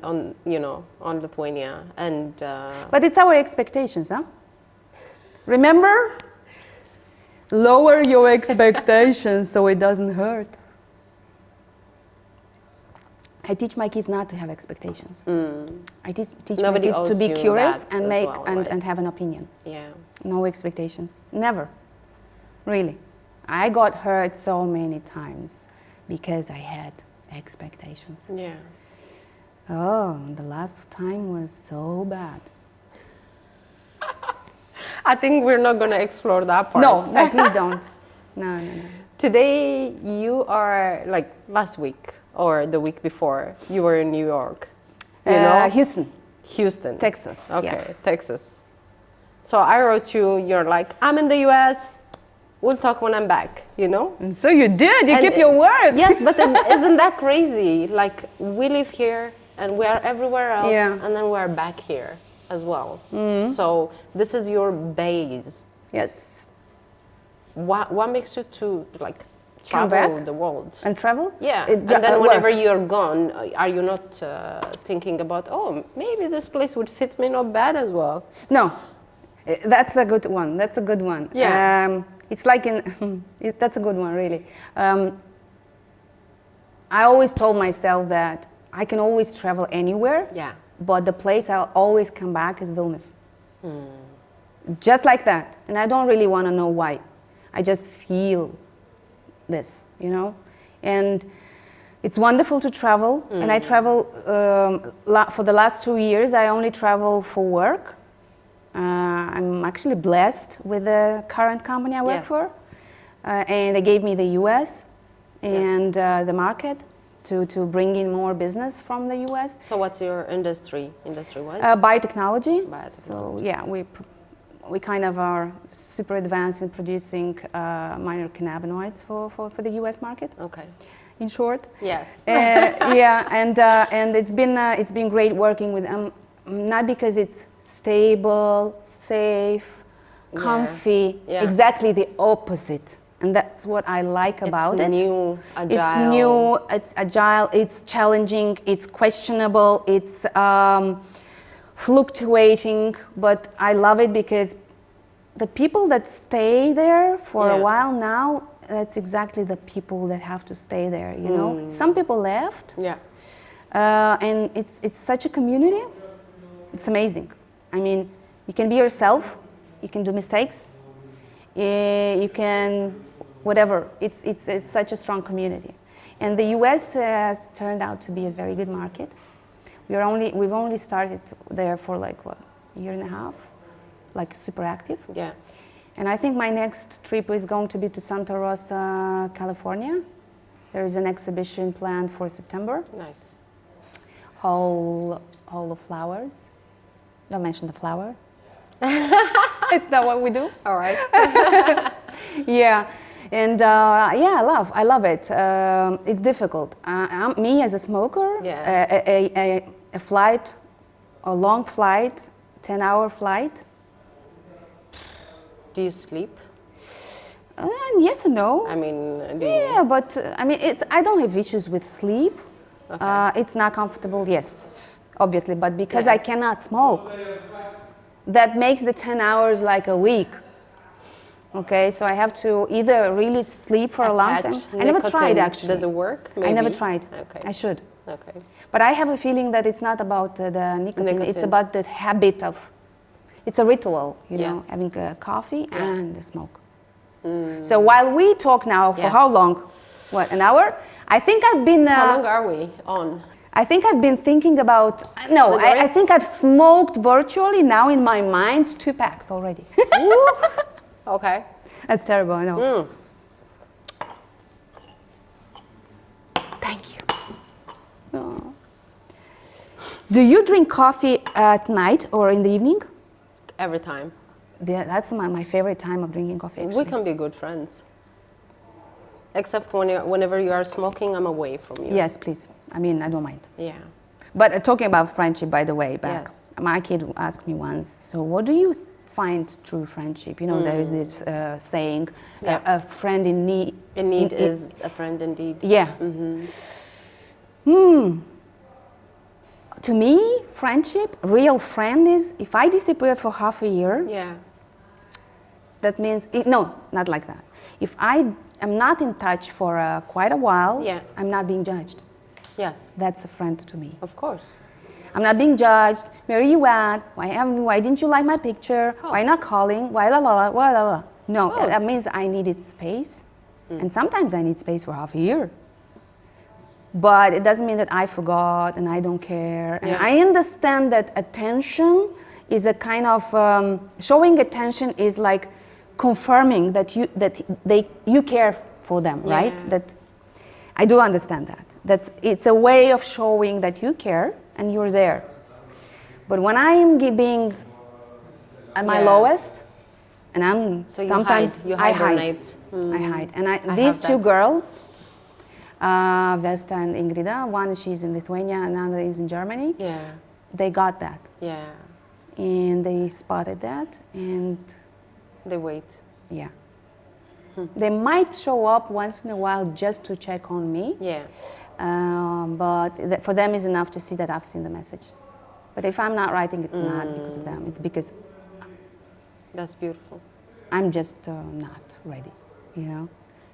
on Lithuania and. But it's our expectations, huh? Remember, lower your expectations so it doesn't hurt. I teach my kids not to have expectations. I teach my kids to be curious and and have an opinion. Yeah. No expectations. Never. Really. I got hurt so many times because I had expectations. Yeah. Oh, the last time was so bad. I think we're not going to explore that part. No, please don't. No. Today you are, like last week or the week before, you were in New York. You know? Houston. Texas. Okay, Texas. So I wrote you, you're like, I'm in the US, we'll talk when I'm back, you know? And so you did, you keep your word. Yes, but isn't that crazy? Like, we live here and we are everywhere else, and then we're back here as well. So this is your base. Yes. What makes you to, like, travel the world? And travel? Yeah, and then whenever you're gone, are you not thinking about, oh, maybe this place would fit me not bad as well? No. That's a good one. That's a good one. Yeah. It's like that's a good one, really. I always told myself that I can always travel anywhere. Yeah. But the place I'll always come back is Vilnius. Just like that. And I don't really want to know why. I just feel this, you know? And it's wonderful to travel. And I travel, for the last 2 years, I only travel for work. I'm actually blessed with the current company I work for. And they gave me the US and the market to bring in more business from the US. So what's your industry-wise? Biotechnology. So yeah, we kind of are super advanced in producing minor cannabinoids for the US market. Okay. In short. Yes. And it's been great working with them. Not because it's stable, safe, comfy, exactly the opposite. And that's what I like about it. It's new, agile. It's new, it's agile, it's challenging, it's questionable, it's fluctuating, but I love it because the people that stay there for a while now, that's exactly the people that have to stay there, you know? Some people left. Yeah. And it's such a community. It's amazing. I mean, you can be yourself, you can do mistakes, you can, whatever. It's such a strong community. And the US has turned out to be a very good market. We've only started there for like, what, a year and a half, like super active. Yeah. And I think my next trip is going to be to Santa Rosa, California. There is an exhibition planned for September. Nice. Hall of Flowers. Don't mention the flower. It's not what we do. All right. Yeah, and I love it. It's difficult. Me as a smoker, a flight, a long flight, 10-hour flight. Do you sleep? Yes and no. I mean, but I mean, I don't have issues with sleep. Okay. It's not comfortable, yes, obviously, but because I cannot smoke, that makes the 10 hours like a week. Okay, so I have to either really sleep for a long time. I never tried actually. Does it work? Maybe? I never tried. Okay. I should. Okay. But I have a feeling that it's not about the nicotine. It's about the habit of, it's a ritual, you know, having a coffee and the smoke. So while we talk now, for how long? What, an hour? I think I've been... how long are we on? I think I've been thinking about... No, I think I've smoked virtually now in my mind 2 packs already. Okay. That's terrible, I know. Thank you. Oh. Do you drink coffee at night or in the evening? Every time. Yeah, that's my favorite time of drinking coffee, actually. We can be good friends. Except whenever you are smoking, I'm away from you. Yes, please. I mean, I don't mind. Yeah. But talking about friendship, by the way, back, Yes. my kid asked me once, so what do you find true friendship? You know, there is this saying, a friend in need... In need is a friend indeed. Yeah. To me, friendship, real friend is, if I disappear for half a year, that means, no, not like that. If I am not in touch for quite a while, I'm not being judged. Yes. That's a friend to me. Of course. I'm not being judged. Where are you at? Why didn't you like my picture? Why not calling? Why la la la, la la la. No, that means I needed space. And sometimes I need space for half a year. But it doesn't mean that I forgot and I don't care. And I understand that attention is a kind of, showing attention is like confirming that you care for them, right? That I do understand that. It's a way of showing that you care and you're there. But when I am being at my lowest, and I'm so sometimes you I hide. I hide. And these 2 girls, Vesta and Ingrida, one she's in Lithuania, another is in Germany. Yeah. They got that. Yeah. And they spotted that and they wait. Yeah. They might show up once in a while just to check on me. Yeah. But for them is enough to see that I've seen the message. But if I'm not writing, it's not because of them. It's because that's beautiful. I'm just not ready, you know.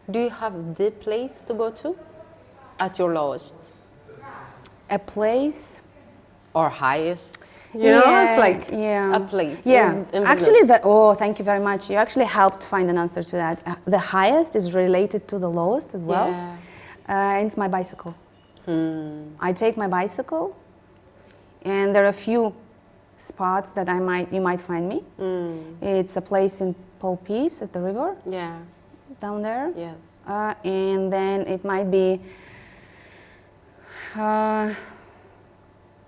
Do you have the place to go to at your lowest? A place or highest? You know, it's like a place. Yeah. In actually, thank you very much. You actually helped find an answer to that. The highest is related to the lowest as well. And it's my bicycle. I take my bicycle, and there are a few spots that you might find me. It's a place in Polpis at the river. Yeah. Down there. Yes. And then it might be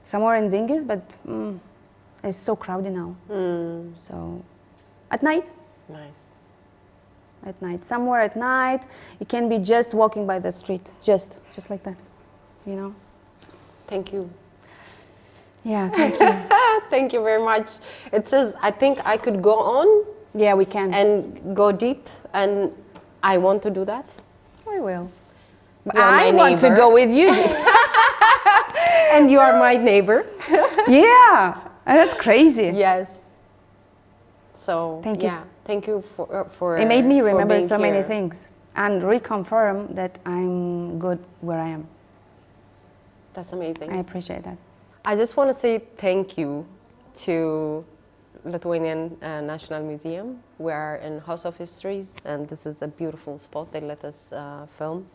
somewhere in Vilnius, but it's so crowded now. So at night. Nice. At night, somewhere at night. It can be just walking by the street, just like that, you know. Thank you. Yeah, thank you. Thank you very much. It says, I think I could go on. Yeah, we can. And go deep, and I want to do that. We will. I want to go with you. And you are my neighbor. Yeah, that's crazy. Yes. So, thank you. Thank you for it made me remember so here. many things and reconfirm that I'm good where I am. That's amazing. I appreciate that. I just want to say thank you to Lithuanian National Museum. We are in House of Histories, and this is a beautiful spot. They let us film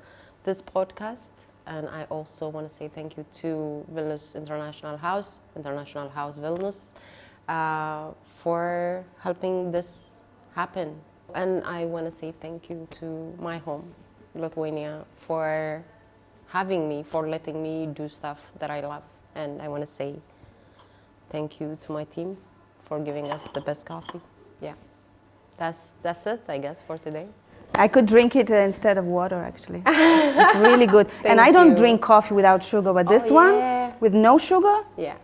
this podcast. And I also want to say thank you to Vilnius International House Vilnius, for helping this happen. And I want to say thank you to my home, Lithuania, for having me, for letting me do stuff that I love. And I want to say thank you to my team for giving us the best coffee. Yeah, that's it, I guess, for today. I could drink it instead of water, actually. It's really good. And I don't drink coffee without sugar, but this one, with no sugar, yeah.